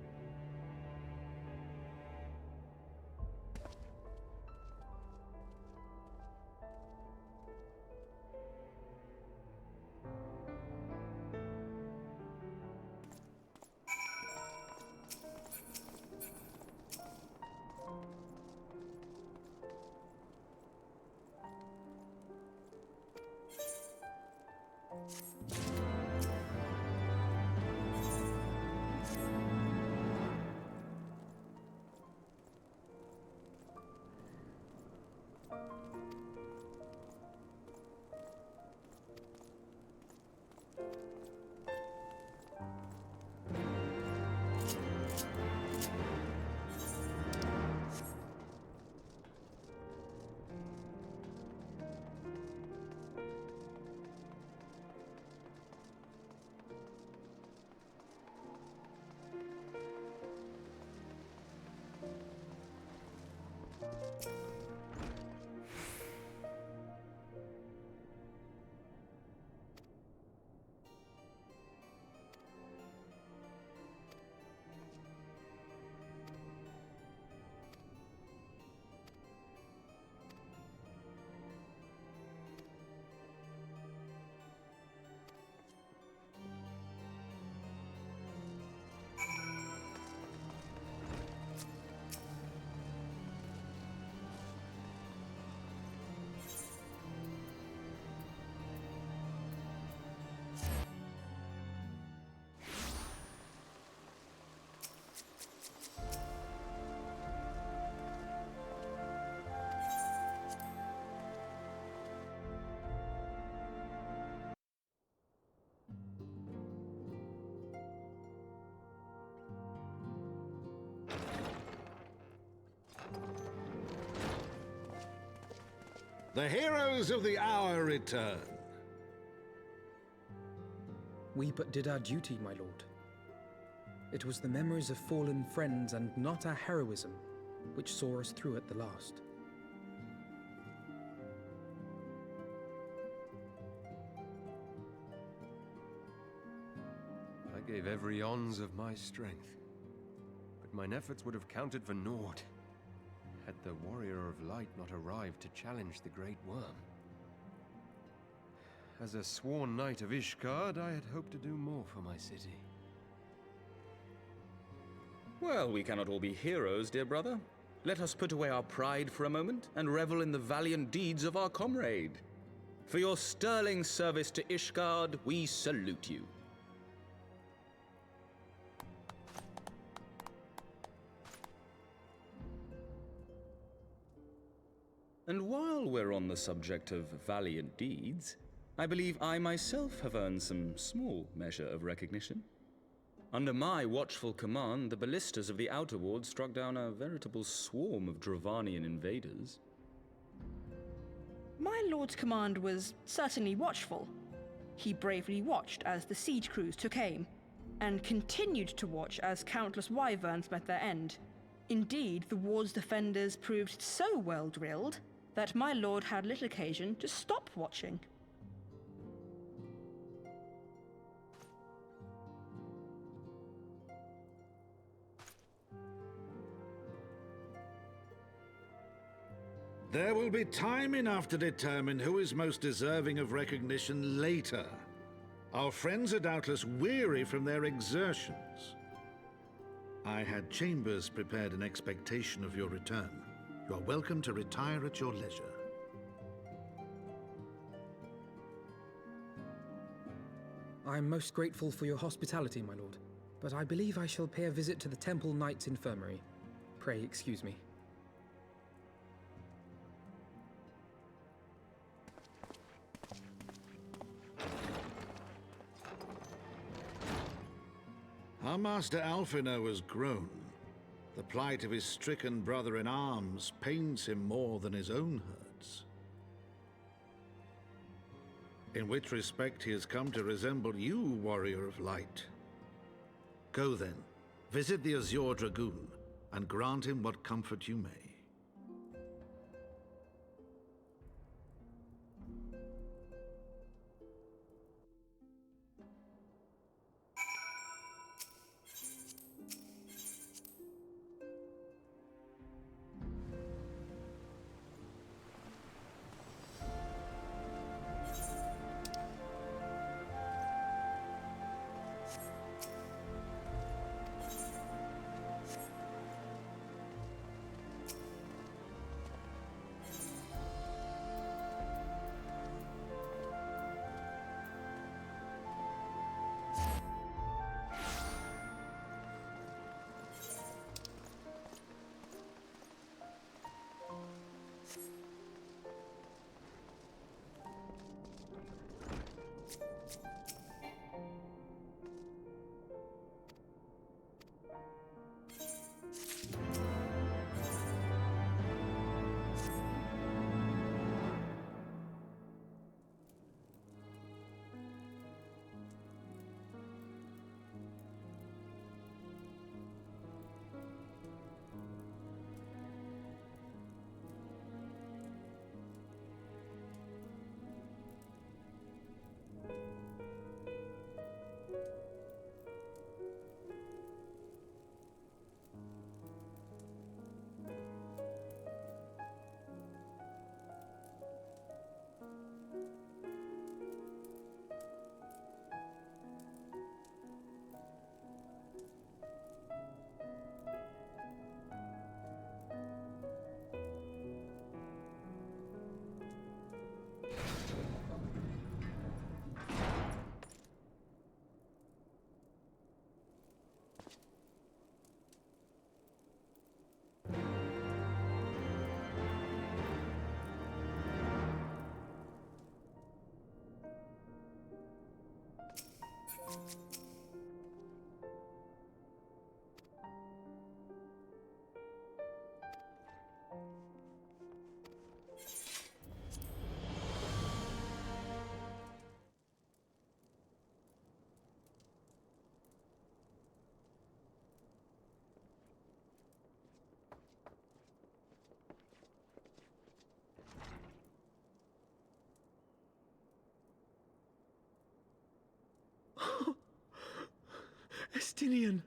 The heroes of the hour return. We but did our duty, my lord. It was the memories of fallen friends and not our heroism which saw us through at the last. I gave every ounce of my strength, but mine efforts would have counted for naught had the Warrior of Light not arrived to challenge the Great Worm. As a sworn knight of Ishgard, I had hoped to do more for my city. Well, we cannot all be heroes, dear brother. Let us put away our pride for a moment and revel in the valiant deeds of our comrade. For your sterling service to Ishgard, we salute you. And while we're on the subject of valiant deeds, I believe I myself have earned some small measure of recognition. Under my watchful command, the ballistas of the Outer Ward struck down a veritable swarm of Dravanian invaders. My lord's command was certainly watchful. He bravely watched as the siege crews took aim, and continued to watch as countless wyverns met their end. Indeed, the ward's defenders proved so well drilled that my lord had little occasion to stop watching. There will be time enough to determine who is most deserving of recognition later. Our friends are doubtless weary from their exertions. I had chambers prepared in expectation of your return. You are welcome to retire at your leisure. I am most grateful for your hospitality, my lord, but I believe I shall pay a visit to the Temple Knight's Infirmary. Pray excuse me. Our Master Alphinaud has grown. The plight of his stricken brother-in-arms pains him more than his own hurts. In which respect he has come to resemble you, Warrior of Light. Go then, visit the Azure Dragoon, and grant him what comfort you may. Estinian!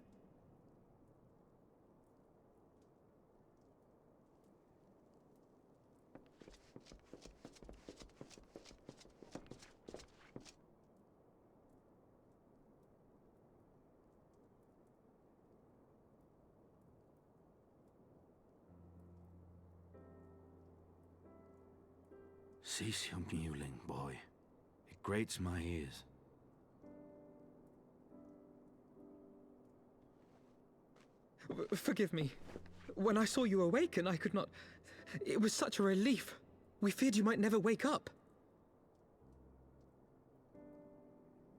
Cease your mewling, boy. It grates my ears. Forgive me. When I saw you awaken, I could not... It was such a relief. We feared you might never wake up.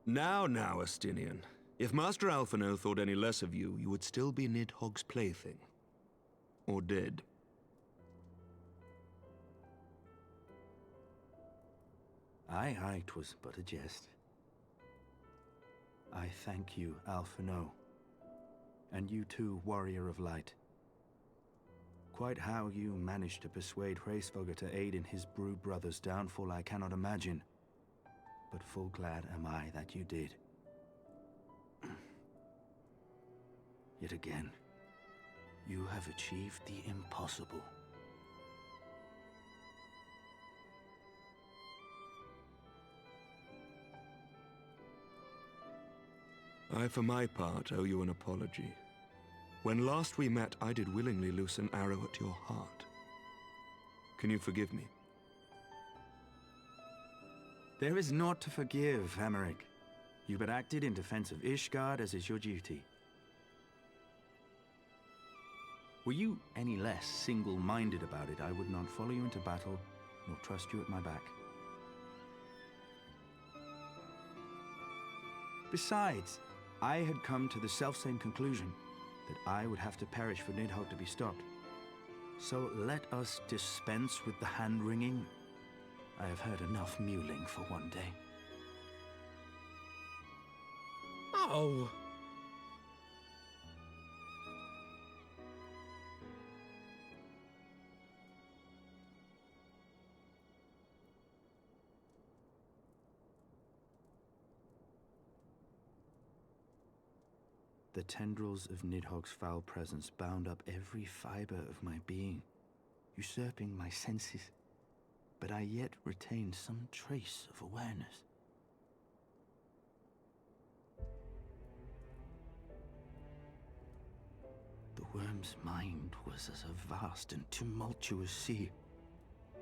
Now, Astinian. If Master Alphino thought any less of you, you would still be Nidhogg's plaything. Or dead. Aye, 'twas but a jest. I thank you, Alphino. And you too, Warrior of Light. Quite how you managed to persuade Hraesvogr to aid in his brood brother's downfall I cannot imagine. But full glad am I that you did. Yet again, you have achieved the impossible. I, for my part, owe you an apology. When last we met, I did willingly loose an arrow at your heart. Can you forgive me? There is naught to forgive, Hameric. You but acted in defense of Ishgard as is your duty. Were you any less single-minded about it, I would not follow you into battle, nor trust you at my back. Besides, I had come to the selfsame conclusion, that I would have to perish for Nidhogg to be stopped. So let us dispense with the hand-wringing. I have heard enough mewling for one day. Oh! The tendrils of Nidhogg's foul presence bound up every fiber of my being, usurping my senses, but I yet retained some trace of awareness. The worm's mind was as a vast and tumultuous sea.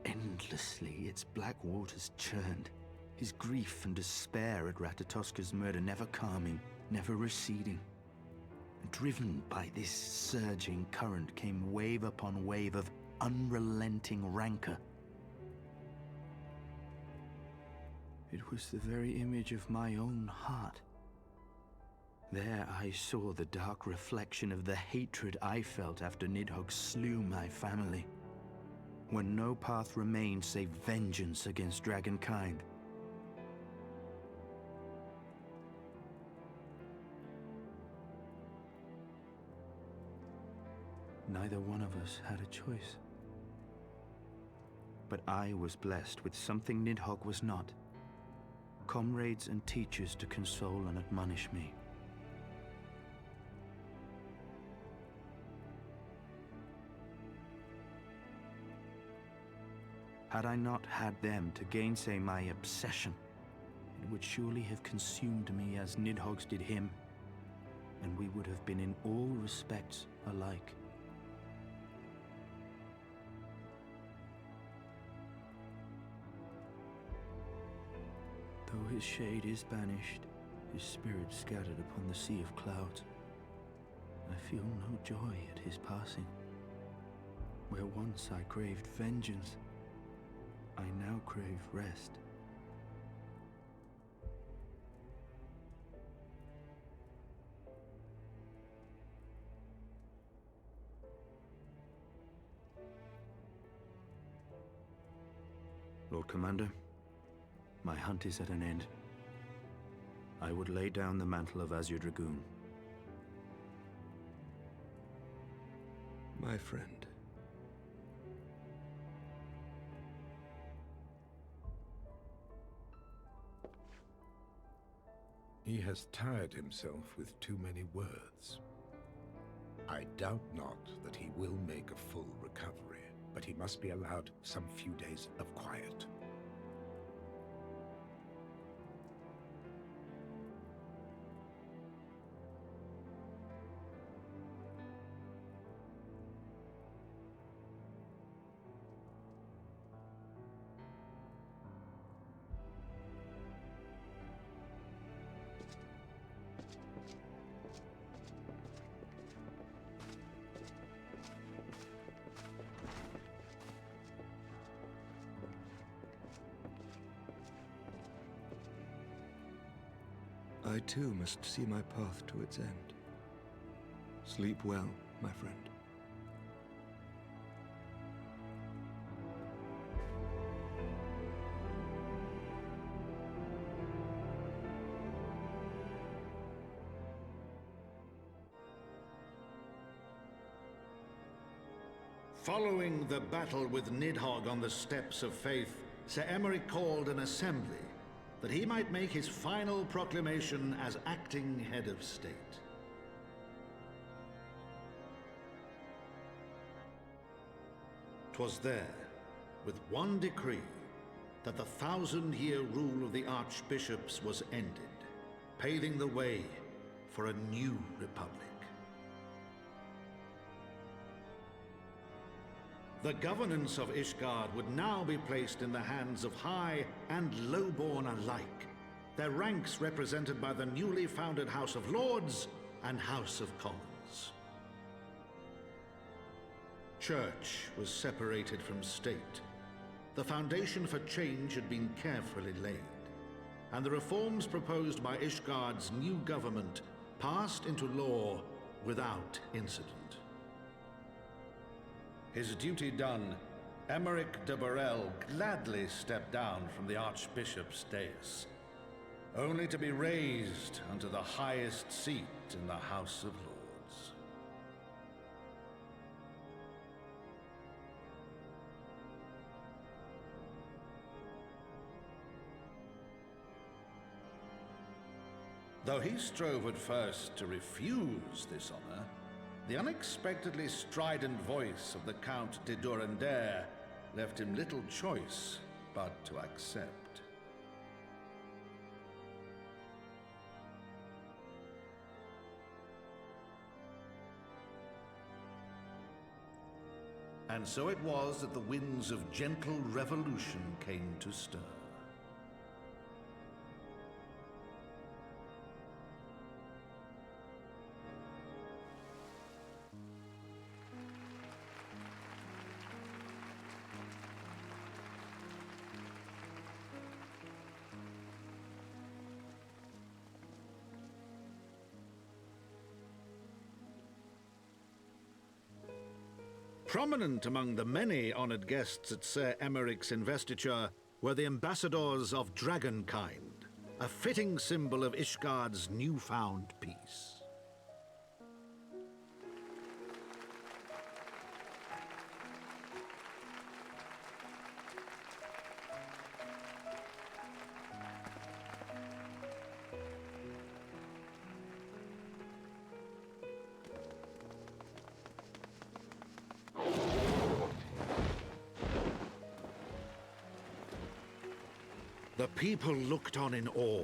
Endlessly its black waters churned, his grief and despair at Ratatoska's murder never calming, never receding. Driven by this surging current came wave upon wave of unrelenting rancor. It was the very image of my own heart. There I saw the dark reflection of the hatred I felt after Nidhogg slew my family, when no path remained save vengeance against dragonkind. Neither one of us had a choice. But I was blessed with something Nidhogg was not. Comrades and teachers to console and admonish me. Had I not had them to gainsay my obsession, it would surely have consumed me as Nidhogg's did him, and we would have been in all respects alike. Though his shade is banished, his spirit scattered upon the sea of clouds, I feel no joy at his passing. Where once I craved vengeance, I now crave rest. Lord Commander, my hunt is at an end. I would lay down the mantle of Azure Dragoon. My friend. He has tired himself with too many words. I doubt not that he will make a full recovery, but he must be allowed some few days of quiet. I too must see my path to its end. Sleep well, my friend. Following the battle with Nidhogg on the Steps of Faith, Sir Emeric called an assembly that he might make his final proclamation as acting head of state. 'Twas there, with one decree, that the 1,000-year rule of the archbishops was ended, paving the way for a new republic. The governance of Ishgard would now be placed in the hands of high and lowborn alike, their ranks represented by the newly founded House of Lords and House of Commons. Church was separated from state. The foundation for change had been carefully laid, and the reforms proposed by Ishgard's new government passed into law without incident. His duty done, Emeric de Burrell gladly stepped down from the Archbishop's dais, only to be raised unto the highest seat in the House of Lords. Though he strove at first to refuse this honor, the unexpectedly strident voice of the Count de Durandare left him little choice but to accept. And so it was that the winds of gentle revolution came to stir. Prominent among the many honored guests at Sir Emeric's investiture were the ambassadors of Dragonkind, a fitting symbol of Ishgard's newfound peace. The people looked on in awe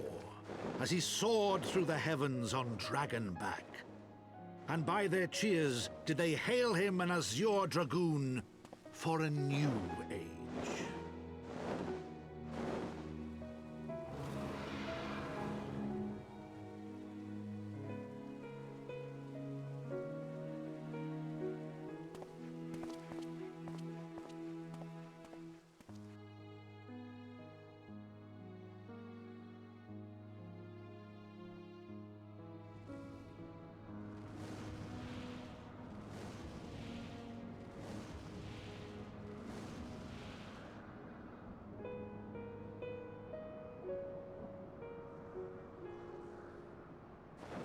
as he soared through the heavens on Dragonback. And by their cheers did they hail him an Azure Dragoon for a new age.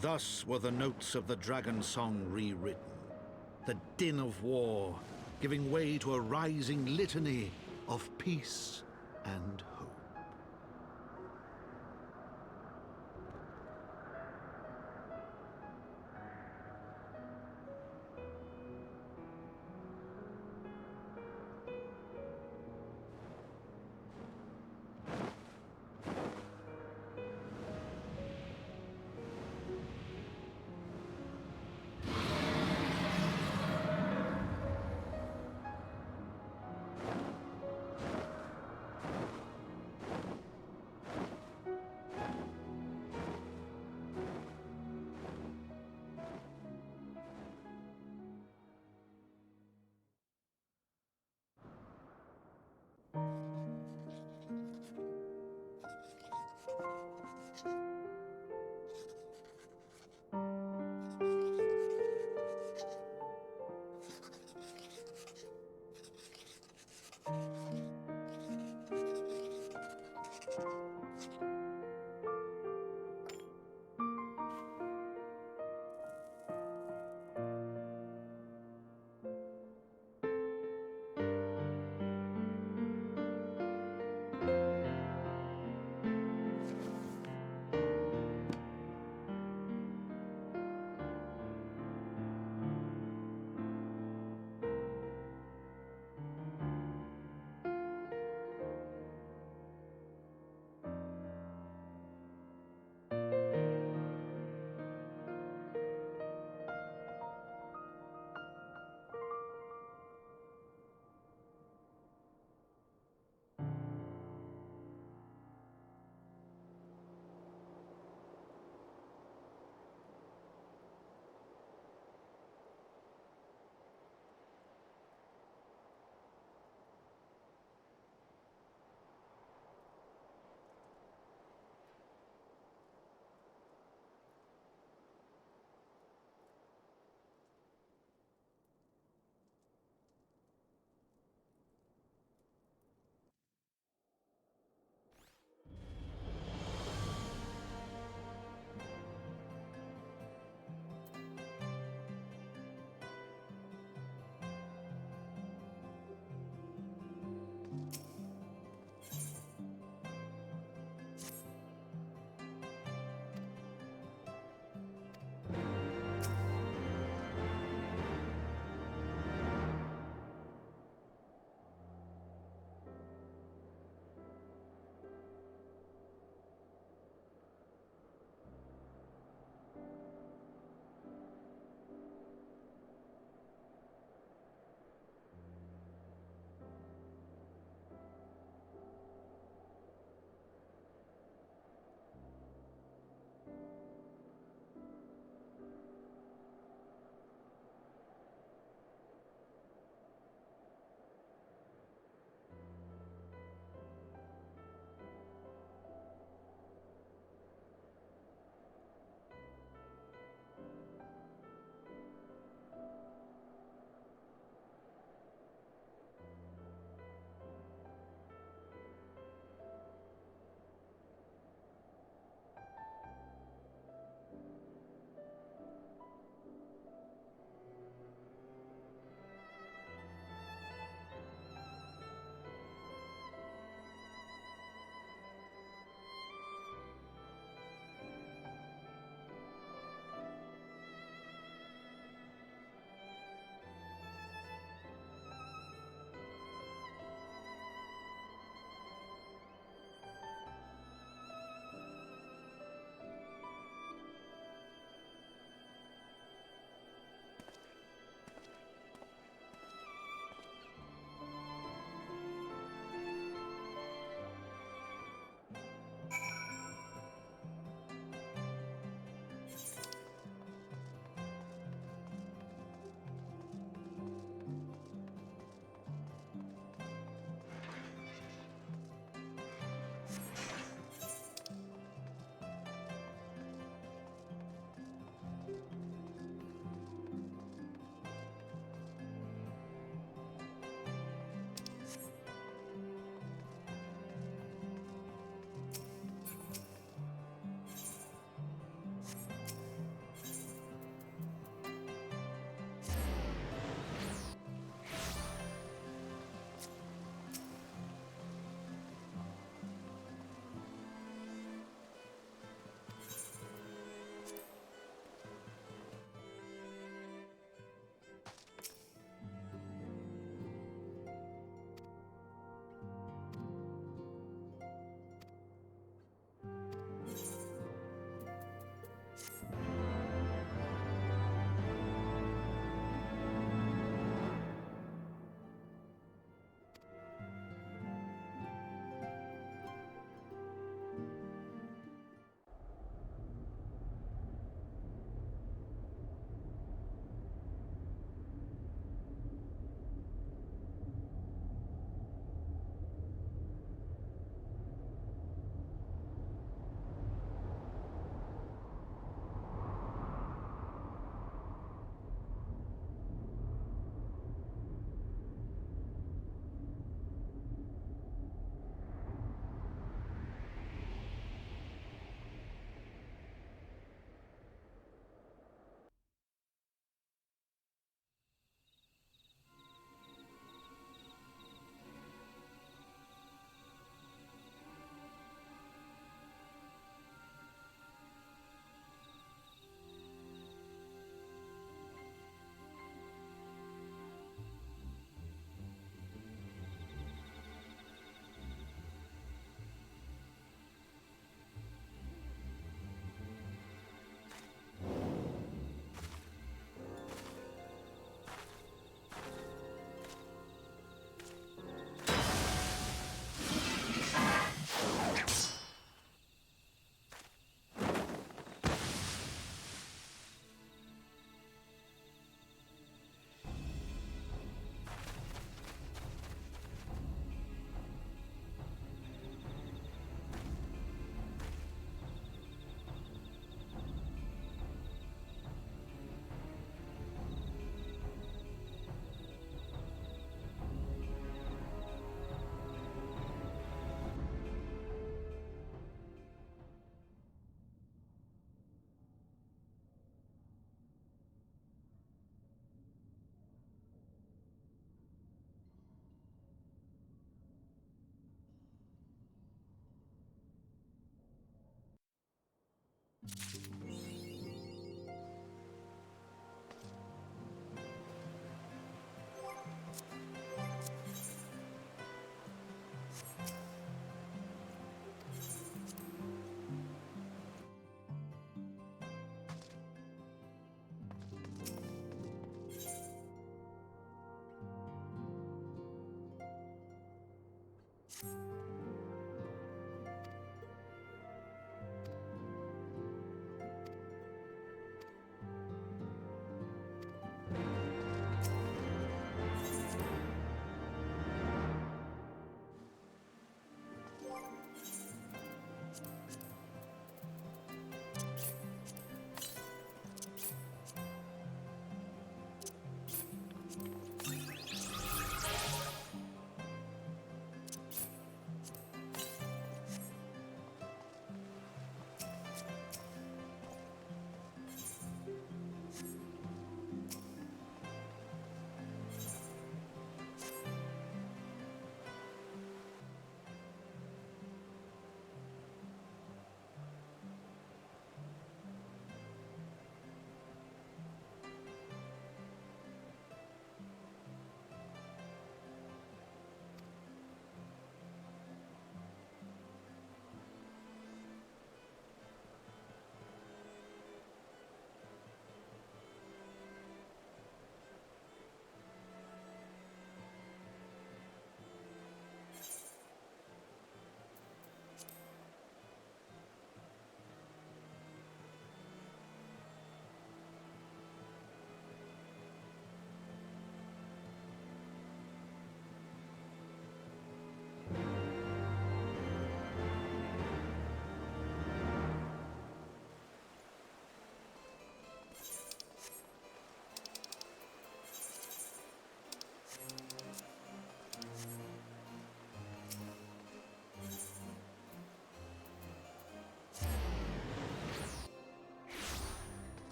Thus were the notes of the dragon song rewritten, the din of war giving way to a rising litany of peace and hope.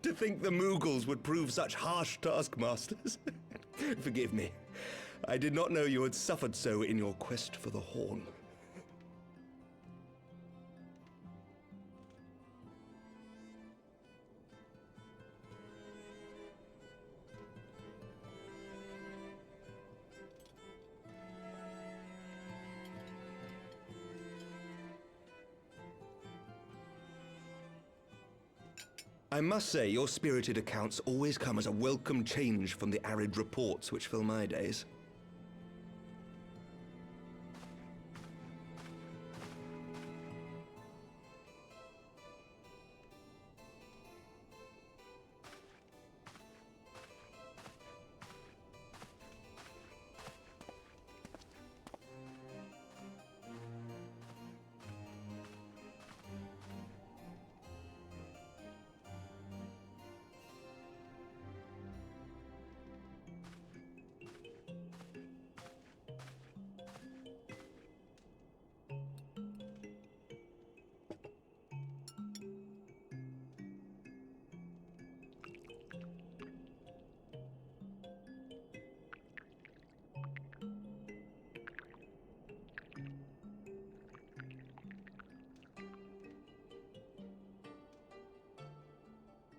To think the Mughals would prove such harsh taskmasters. Forgive me. I did not know you had suffered so in your quest for the Horn. I must say, your spirited accounts always come as a welcome change from the arid reports which fill my days.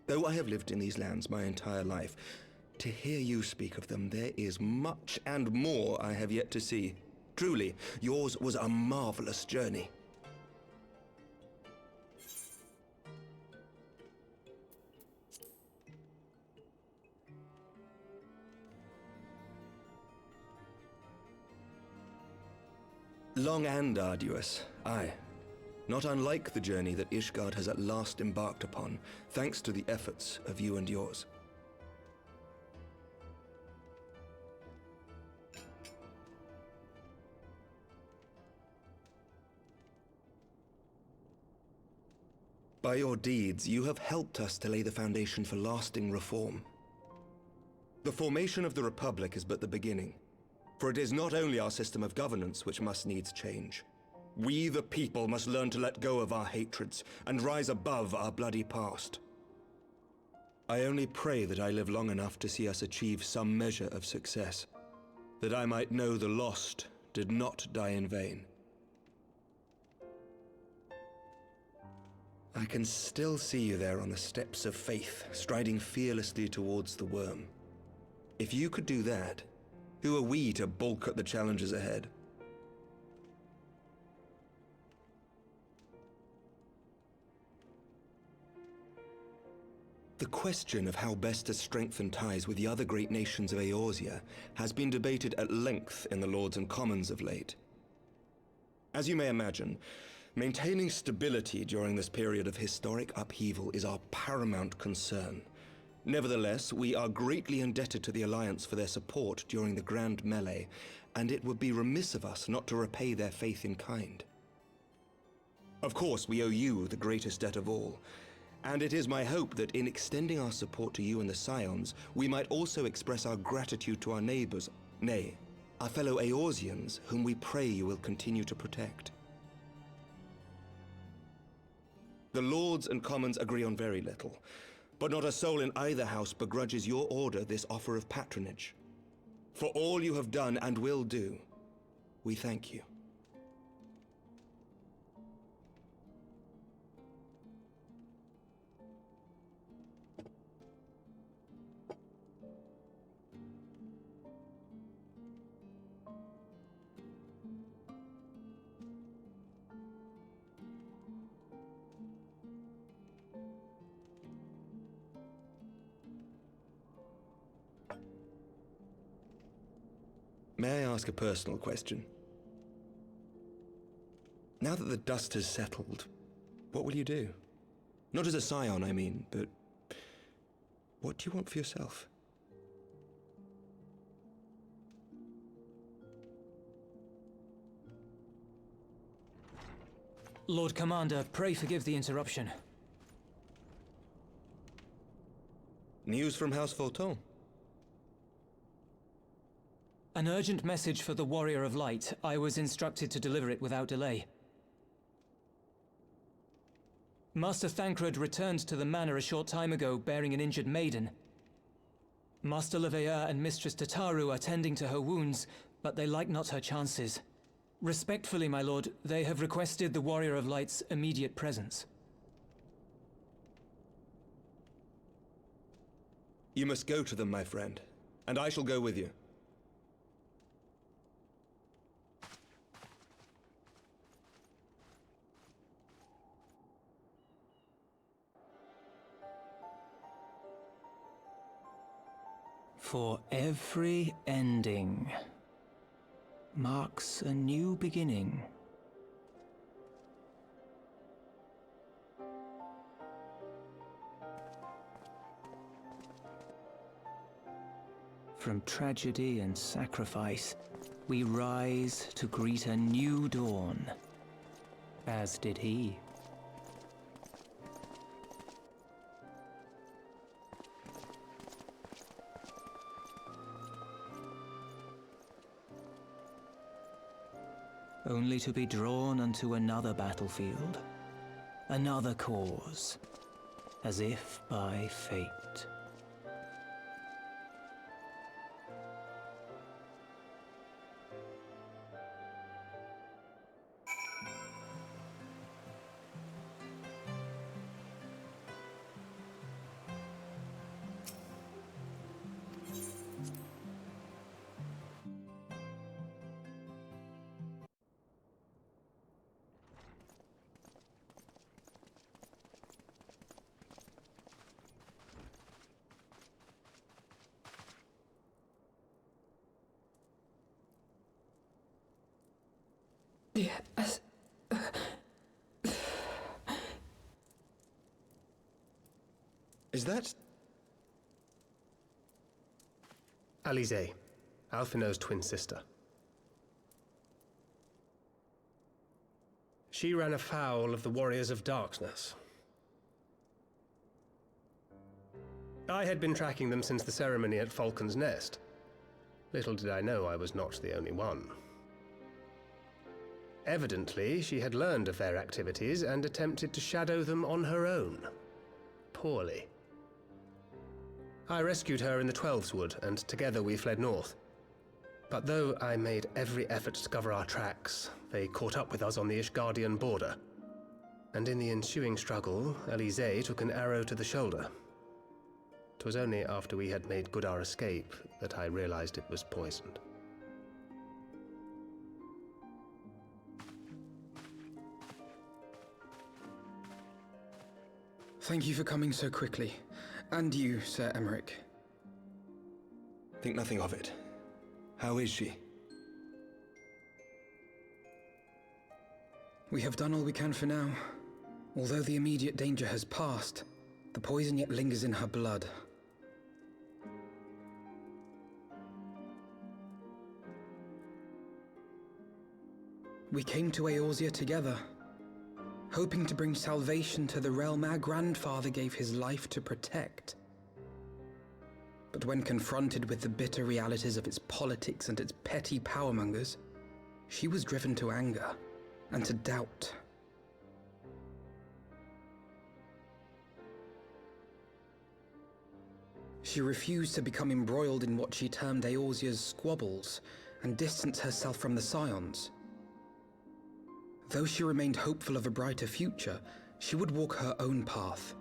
Though I have lived in these lands my entire life, to hear you speak of them, there is much and more I have yet to see. Truly, yours was a marvelous journey. Long and arduous, aye. Not unlike the journey that Ishgard has at last embarked upon, thanks to the efforts of you and yours. By your deeds, you have helped us to lay the foundation for lasting reform. The formation of the Republic is but the beginning, for it is not only our system of governance which must needs change. We, the people, must learn to let go of our hatreds and rise above our bloody past. I only pray that I live long enough to see us achieve some measure of success, that I might know the lost did not die in vain. I can still see you there on the steps of faith, striding fearlessly towards the worm. If you could do that, who are we to balk at the challenges ahead? The question of how best to strengthen ties with the other great nations of Eorzea has been debated at length in the Lords and Commons of late. As you may imagine, maintaining stability during this period of historic upheaval is our paramount concern. Nevertheless, we are greatly indebted to the Alliance for their support during the Grand Melee, and it would be remiss of us not to repay their faith in kind. Of course, we owe you the greatest debt of all, and it is my hope that in extending our support to you and the Scions, we might also express our gratitude to our neighbors, nay, our fellow Eorzeans, whom we pray you will continue to protect. The Lords and Commons agree on very little, but not a soul in either house begrudges your order this offer of patronage. For all you have done and will do, we thank you. May I ask a personal question? Now that the dust has settled, what will you do? Not as a scion, I mean, but what do you want for yourself? Lord Commander, pray forgive the interruption. News from House Fulton? An urgent message for the Warrior of Light. I was instructed to deliver it without delay. Master Thancred returned to the manor a short time ago, bearing an injured maiden. Master Leveilleur and Mistress Tataru are tending to her wounds, but they like not her chances. Respectfully, my lord, they have requested the Warrior of Light's immediate presence. You must go to them, my friend, and I shall go with you. For every ending marks a new beginning. From tragedy and sacrifice, we rise to greet a new dawn, as did he. Only to be drawn unto another battlefield, another cause, as if by fate. Yes. Is that... Alize, Alphinaud's twin sister. She ran afoul of the Warriors of Darkness. I had been tracking them since the ceremony at Falcon's Nest. Little did I know I was not the only one. Evidently, she had learned of their activities and attempted to shadow them on her own. Poorly. I rescued her in the Twelveswood, and together we fled north. But though I made every effort to cover our tracks, they caught up with us on the Ishgardian border. And in the ensuing struggle, Alize took an arrow to the shoulder. 'Twas only after we had made good our escape that I realized it was poisoned. Thank you for coming so quickly. And you, Sir Emmerich. Think nothing of it. How is she? We have done all we can for now. Although the immediate danger has passed, the poison yet lingers in her blood. We came to Eorzea together, hoping to bring salvation to the realm our grandfather gave his life to protect. But when confronted with the bitter realities of its politics and its petty powermongers, she was driven to anger and to doubt. She refused to become embroiled in what she termed Eorzea's squabbles and distance herself from the Scions. Though she remained hopeful of a brighter future, she would walk her own path.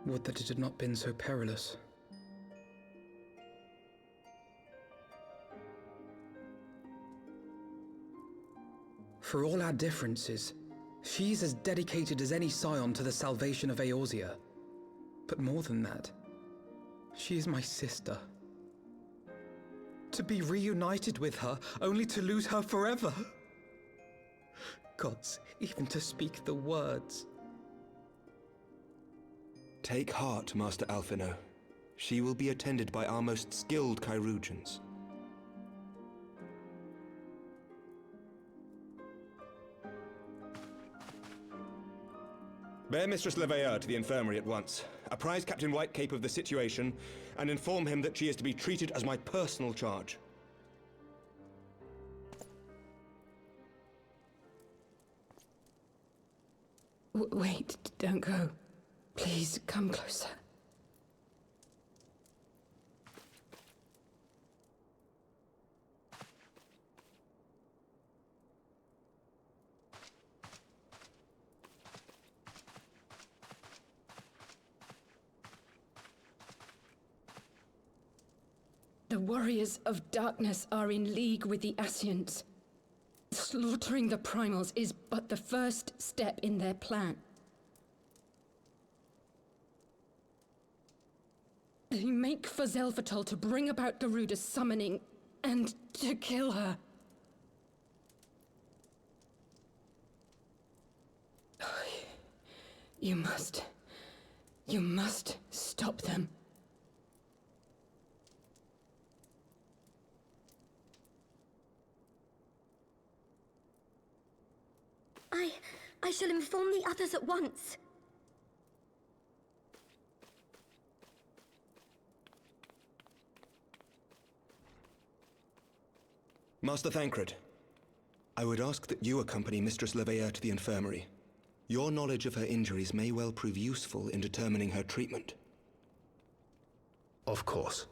Would that it had not been so perilous. For all our differences, she's as dedicated as any Scion to the salvation of Eorzea. But more than that, she is my sister. To be reunited with her, only to lose her forever. Gods, even to speak the words. Take heart, Master Alphinaud. She will be attended by our most skilled chirurgeons. Bear Mistress Leveilleur to the infirmary at once. Apprise Captain Whitecape of the situation, and inform him that she is to be treated as my personal charge. Wait, don't go. Please, come closer. The warriors of darkness are in league with the Ascians. Slaughtering the primals is but the first step in their plan. They make for Zelvatol to bring about Garuda's summoning and to kill her. You must stop them. I shall inform the others at once. Master Thancred, I would ask that you accompany Mistress Leveilleur to the infirmary. Your knowledge of her injuries may well prove useful in determining her treatment. Of course.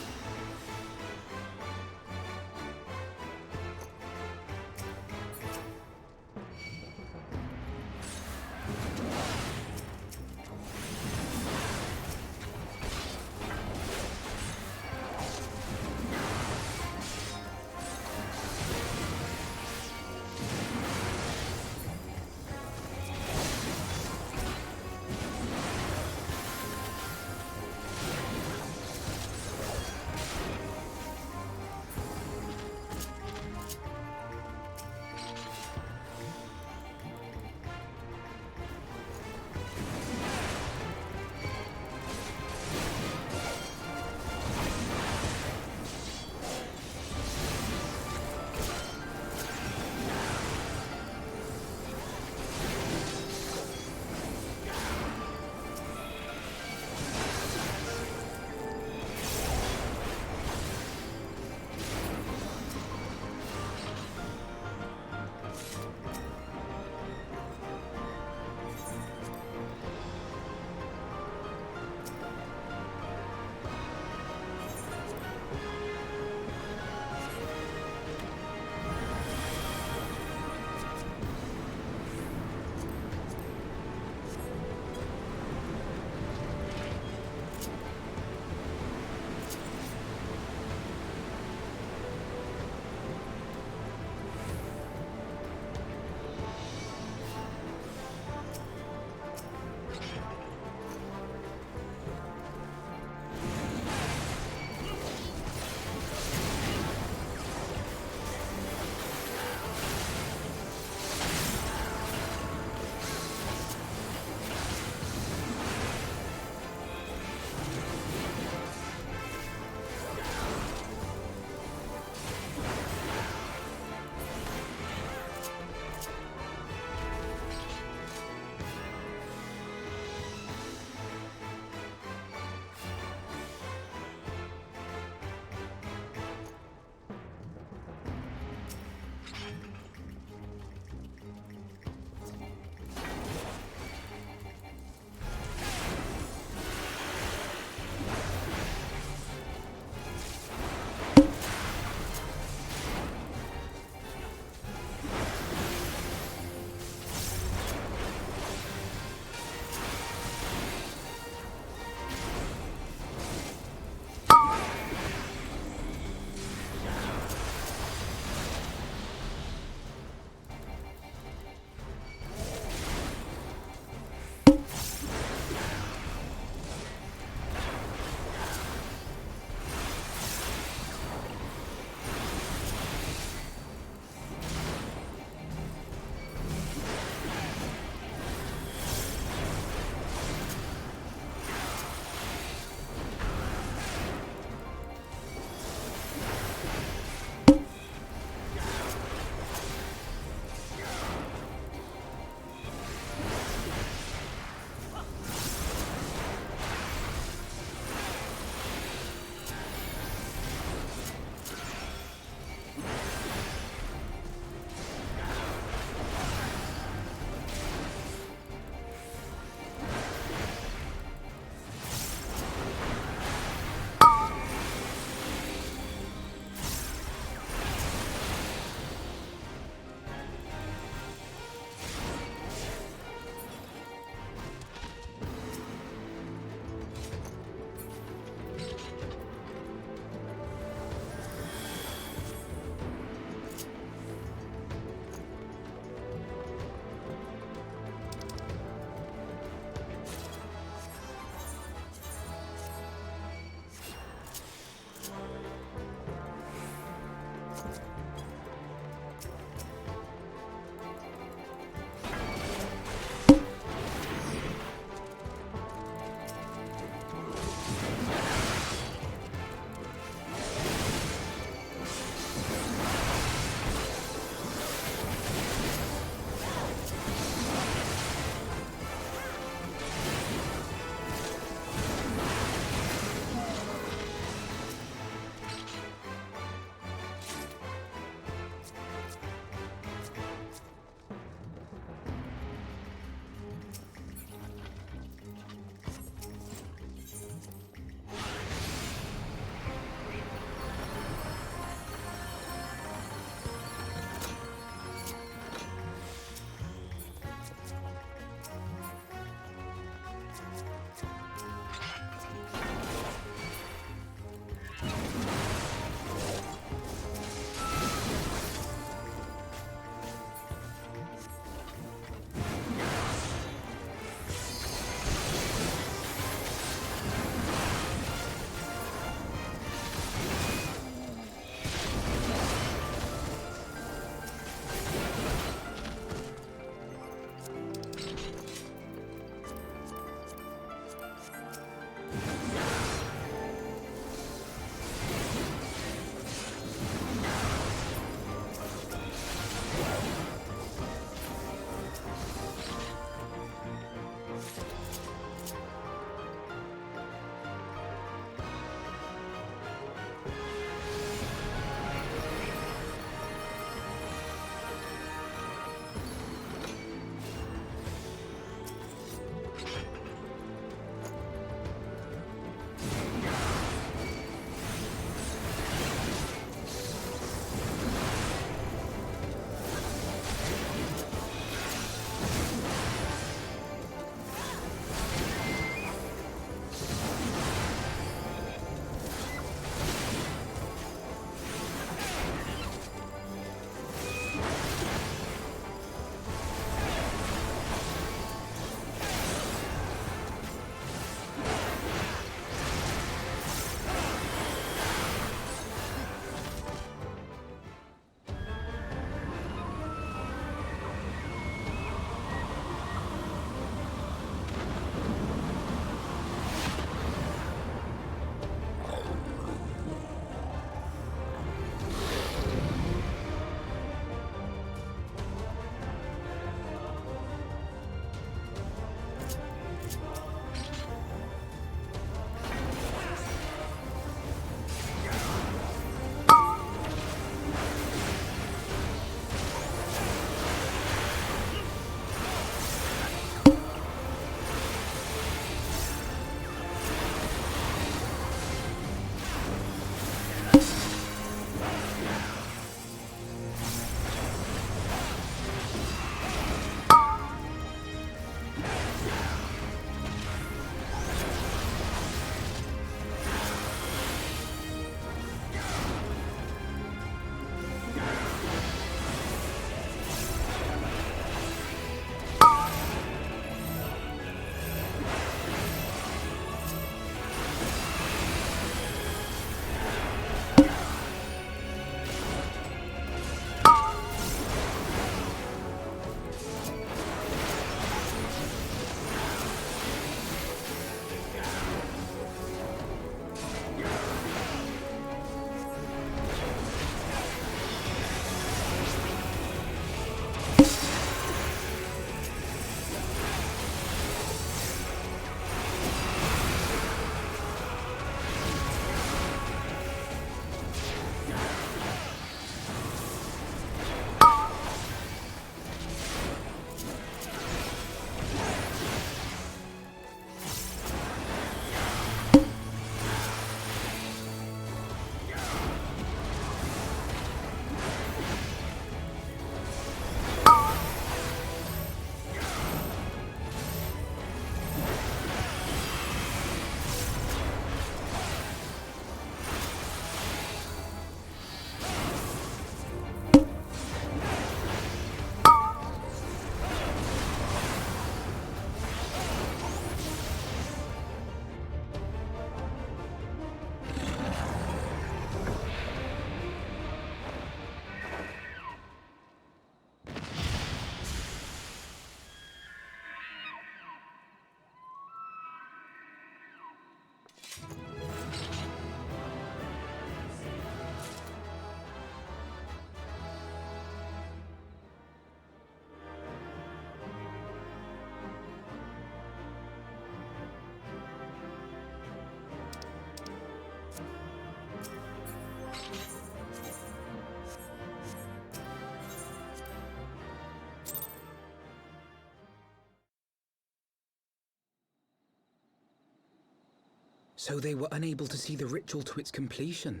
So they were unable to see the ritual to its completion.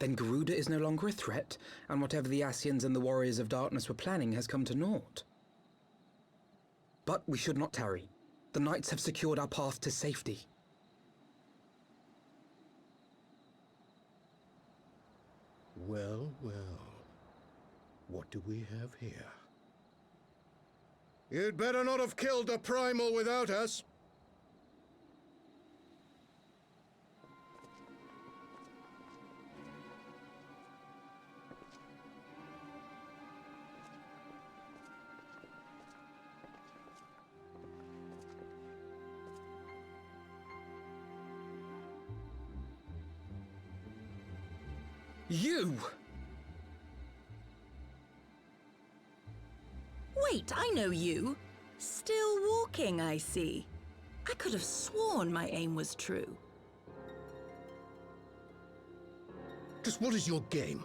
Then Garuda is no longer a threat, and whatever the Ascians and the Warriors of Darkness were planning has come to naught. But we should not tarry. The knights have secured our path to safety. Well, well. What do we have here? You'd better not have killed the Primal without us. You! Wait, I know you. Still walking, I see. I could have sworn my aim was true. Just what is your game?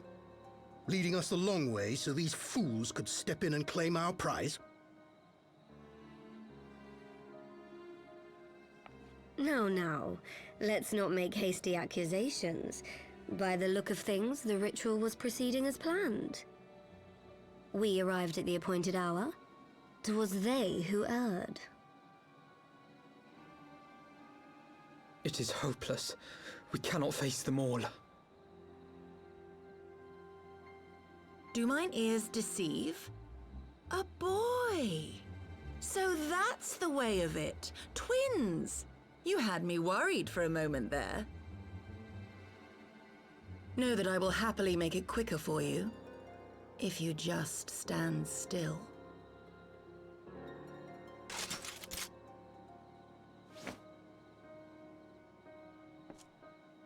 Leading us the long way so these fools could step in and claim our prize? No. Let's not make hasty accusations. By the look of things, the ritual was proceeding as planned. We arrived at the appointed hour. 'Twas they who erred. It is hopeless. We cannot face them all. Do mine ears deceive? A boy! So that's the way of it. Twins! You had me worried for a moment there. Know that I will happily make it quicker for you, if you just stand still.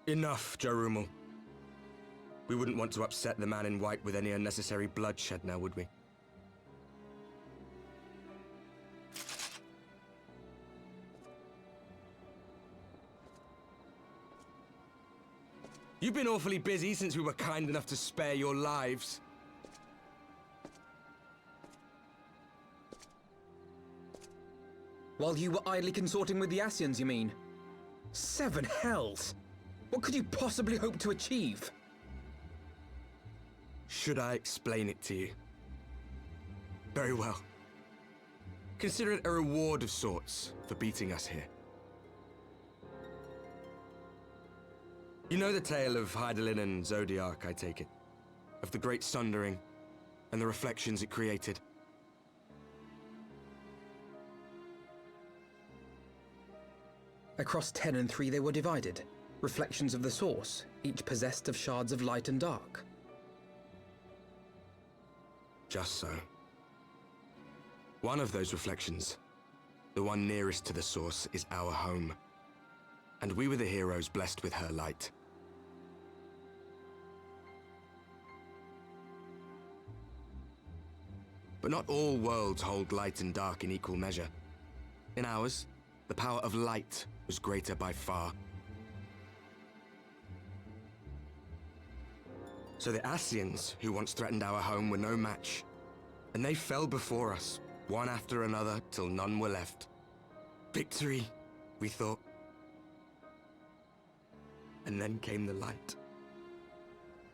Enough, Jarumul. We wouldn't want to upset the man in white with any unnecessary bloodshed now, would we? You've been awfully busy since we were kind enough to spare your lives. While you were idly consorting with the Ascians, you mean? 7 hells! What could you possibly hope to achieve? Should I explain it to you? Very well. Consider it a reward of sorts for beating us here. You know the tale of Hydaelyn and Zodiac, I take it? Of the Great Sundering and the reflections it created? Across 10 and 3 they were divided. Reflections of the source, each possessed of shards of light and dark. Just so. One of those reflections, the one nearest to the source, is our home. And we were the heroes blessed with her light. But not all worlds hold light and dark in equal measure. In ours, the power of light was greater by far. So the Ascians, who once threatened our home, were no match. And they fell before us, one after another, till none were left. Victory, we thought. And then came the light.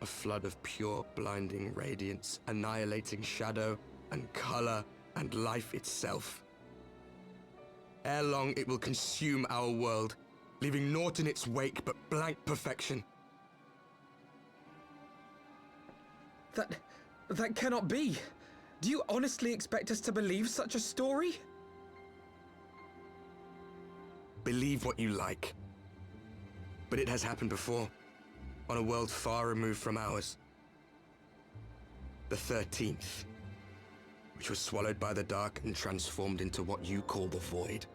A flood of pure, blinding radiance, annihilating shadow and color and life itself. Ere long, it will consume our world, leaving naught in its wake but blank perfection. That cannot be. Do you honestly expect us to believe such a story? Believe what you like. But it has happened before, on a world far removed from ours. The 13th, which was swallowed by the dark and transformed into what you call the Void.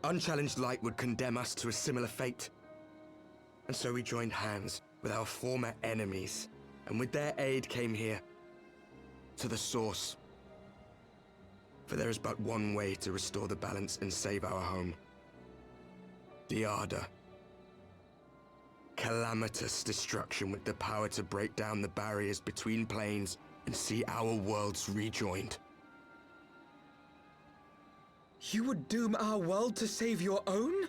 Unchallenged light would condemn us to a similar fate. And so we joined hands with our former enemies, and with their aid came here, to the source. For there is but one way to restore the balance and save our home. The Ardor. Calamitous destruction with the power to break down the barriers between planes and see our worlds rejoined. You would doom our world to save your own?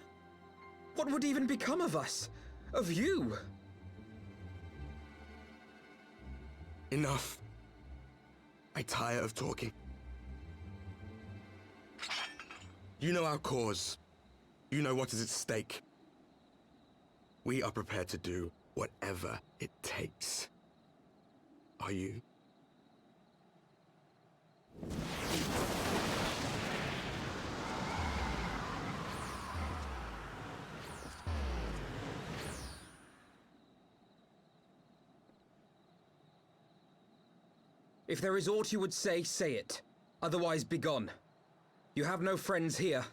What would even become of us? Of you? Enough. I tire of talking. You know our cause. You know what is at stake. We are prepared to do whatever it takes. Are you? If there is aught you would say, say it. Otherwise, begone. You have no friends here.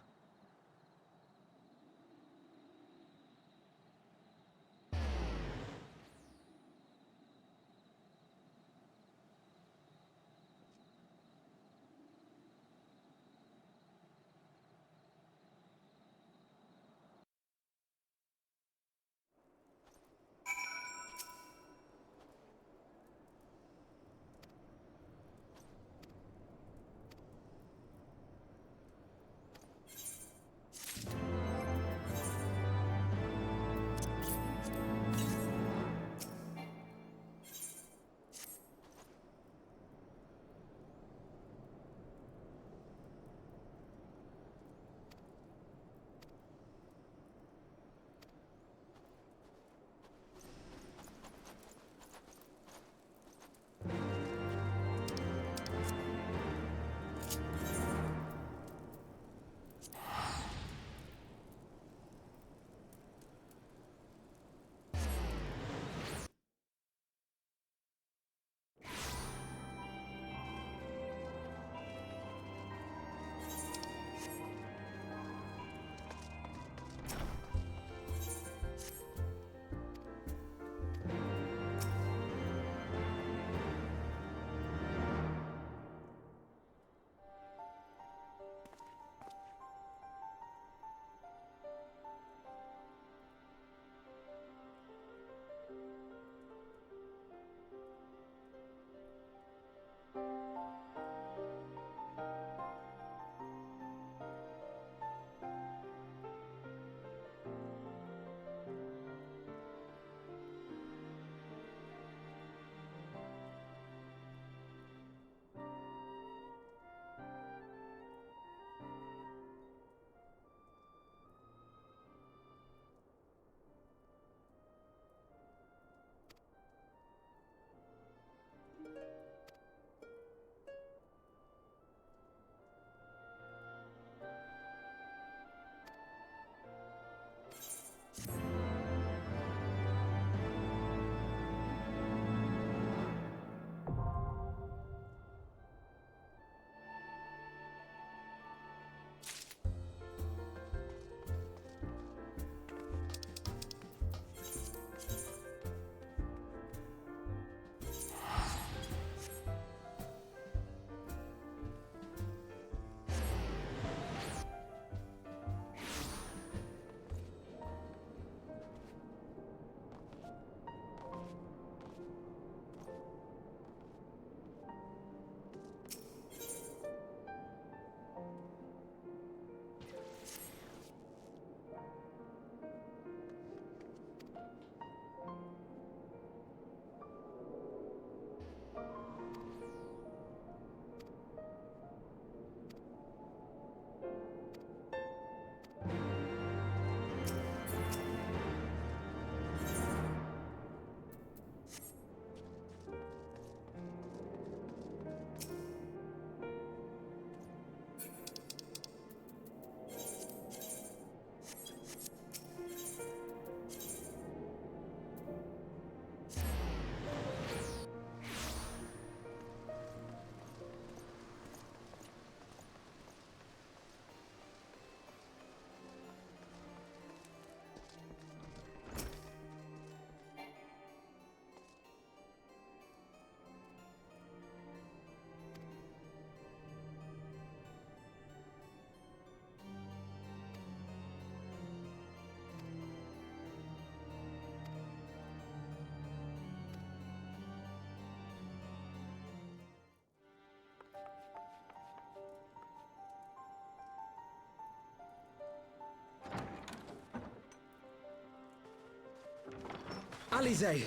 Alize,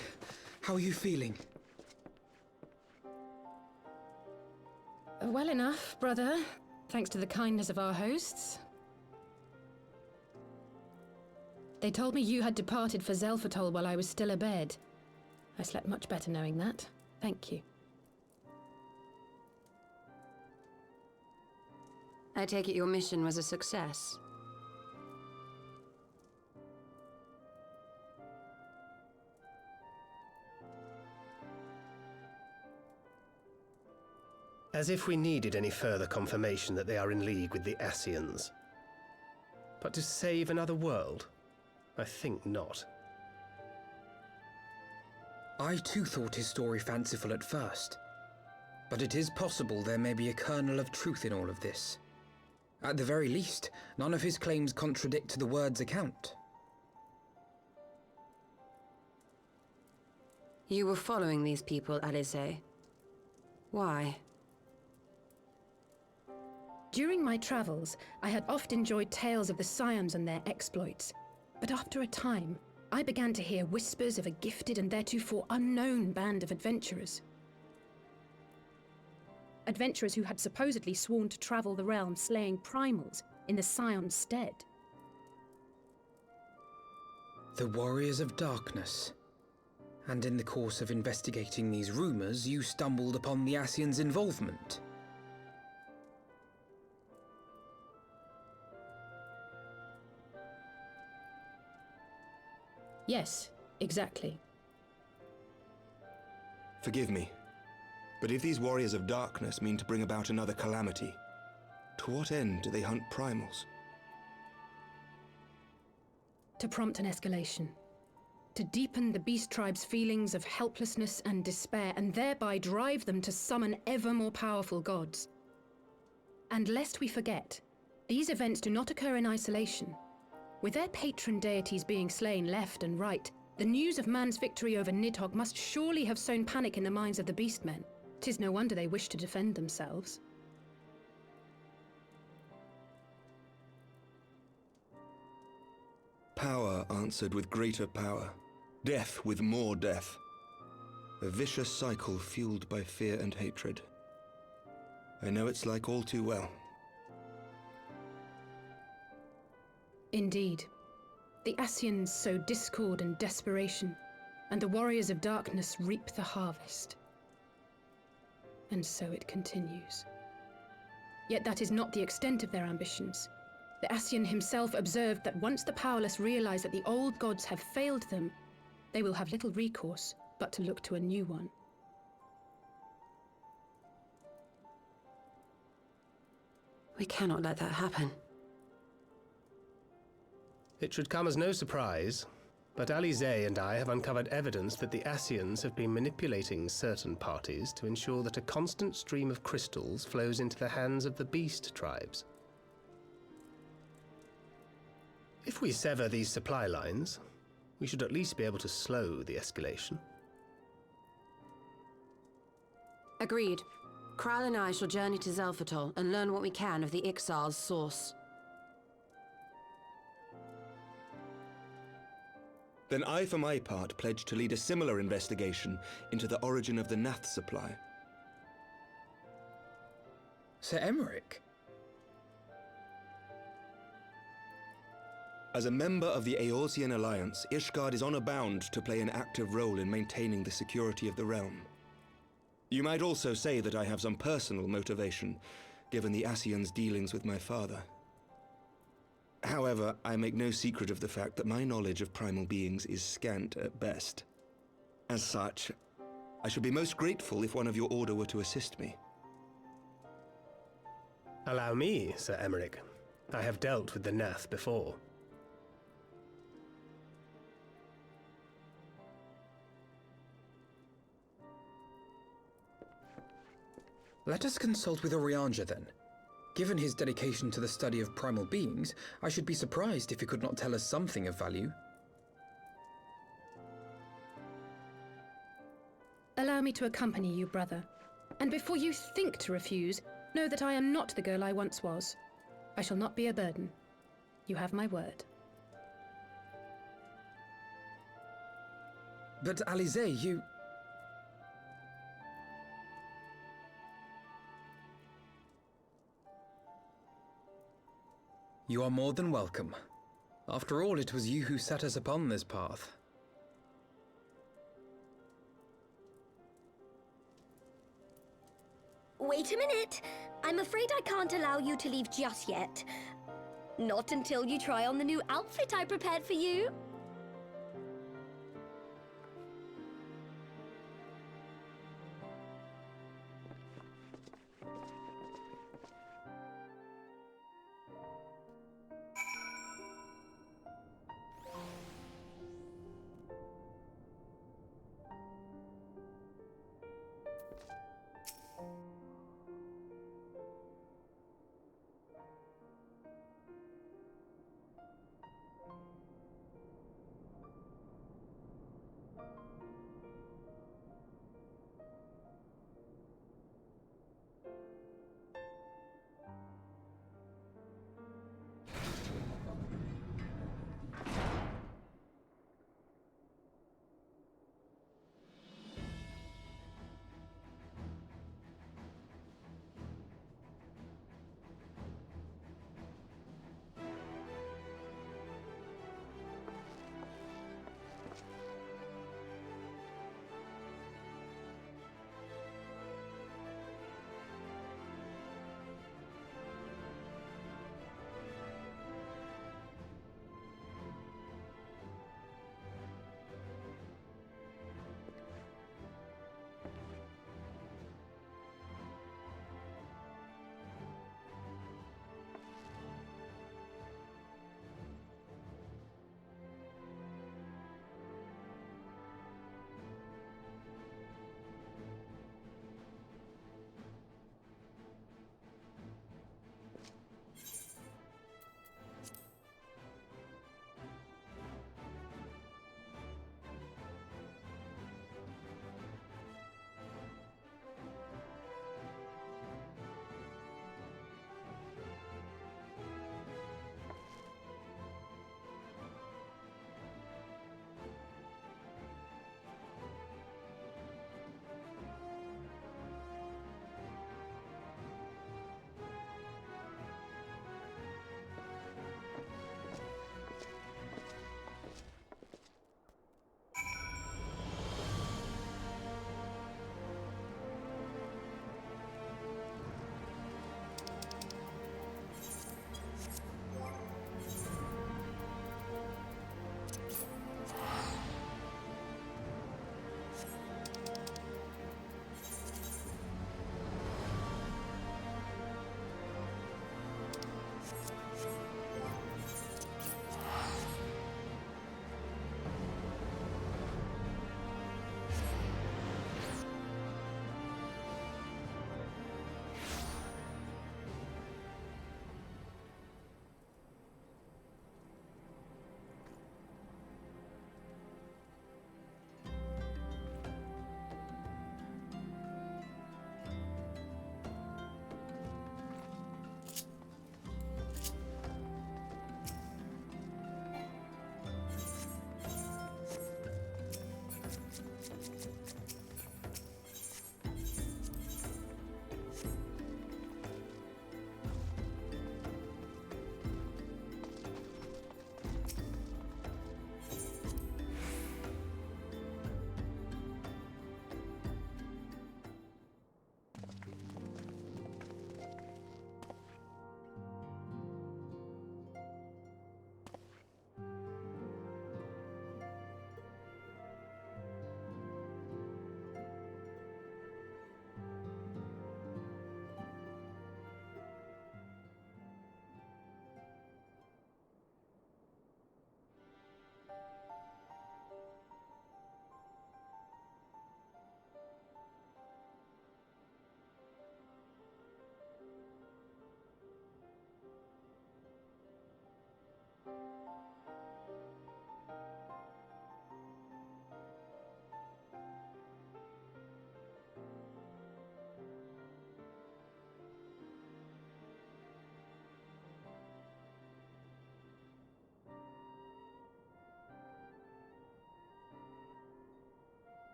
how are you feeling? Well enough, brother. Thanks to the kindness of our hosts. They told me you had departed for Zelfatol while I was still abed. I slept much better knowing that. Thank you. I take it your mission was a success. As if we needed any further confirmation that they are in league with the Ascians. But to save another world? I think not. I too thought his story fanciful at first. But it is possible there may be a kernel of truth in all of this. At the very least, none of his claims contradict the word's account. You were following these people, Alize. Why? During my travels, I had oft enjoyed tales of the Scions and their exploits. But after a time, I began to hear whispers of a gifted and theretofore unknown band of adventurers. Adventurers who had supposedly sworn to travel the realm slaying primals in the Scion's stead. The Warriors of Darkness. And in the course of investigating these rumors, you stumbled upon the Ascians' involvement. Yes, exactly. Forgive me, but if these Warriors of Darkness mean to bring about another calamity, to what end do they hunt primals? To prompt an escalation. To deepen the beast tribe's feelings of helplessness and despair, and thereby drive them to summon ever more powerful gods. And lest we forget, these events do not occur in isolation. With their patron deities being slain left and right, the news of man's victory over Nidhogg must surely have sown panic in the minds of the Beastmen. 'Tis no wonder they wish to defend themselves. Power answered with greater power, death with more death. A vicious cycle fueled by fear and hatred. I know it's like all too well. Indeed. The Ascians sow discord and desperation, and the Warriors of Darkness reap the harvest. And so it continues. Yet that is not the extent of their ambitions. The Ascian himself observed that once the powerless realize that the old gods have failed them, they will have little recourse but to look to a new one. We cannot let that happen. It should come as no surprise, but Alize and I have uncovered evidence that the Ascians have been manipulating certain parties to ensure that a constant stream of crystals flows into the hands of the beast tribes. If we sever these supply lines, we should at least be able to slow the escalation. Agreed. Kral and I shall journey to Zelfatol and learn what we can of the Ixal's source. Then I, for my part, pledge to lead a similar investigation into the origin of the Nath supply. Sir Emmerich? As a member of the Eorzean Alliance, Ishgard is honor bound to play an active role in maintaining the security of the realm. You might also say that I have some personal motivation, given the Ascians' dealings with my father. However, I make no secret of the fact that my knowledge of primal beings is scant at best. As such, I should be most grateful if one of your order were to assist me. Allow me, Sir Emmerich. I have dealt with the Nath before. Let us consult with Orianja then. Given his dedication to the study of primal beings, I should be surprised if he could not tell us something of value. Allow me to accompany you, brother. And before you think to refuse, know that I am not the girl I once was. I shall not be a burden. You have my word. But Alize, you... You are more than welcome. After all, it was you who set us upon this path. Wait a minute. I'm afraid I can't allow you to leave just yet. Not until you try on the new outfit I prepared for you.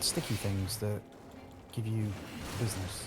sticky things that give you business.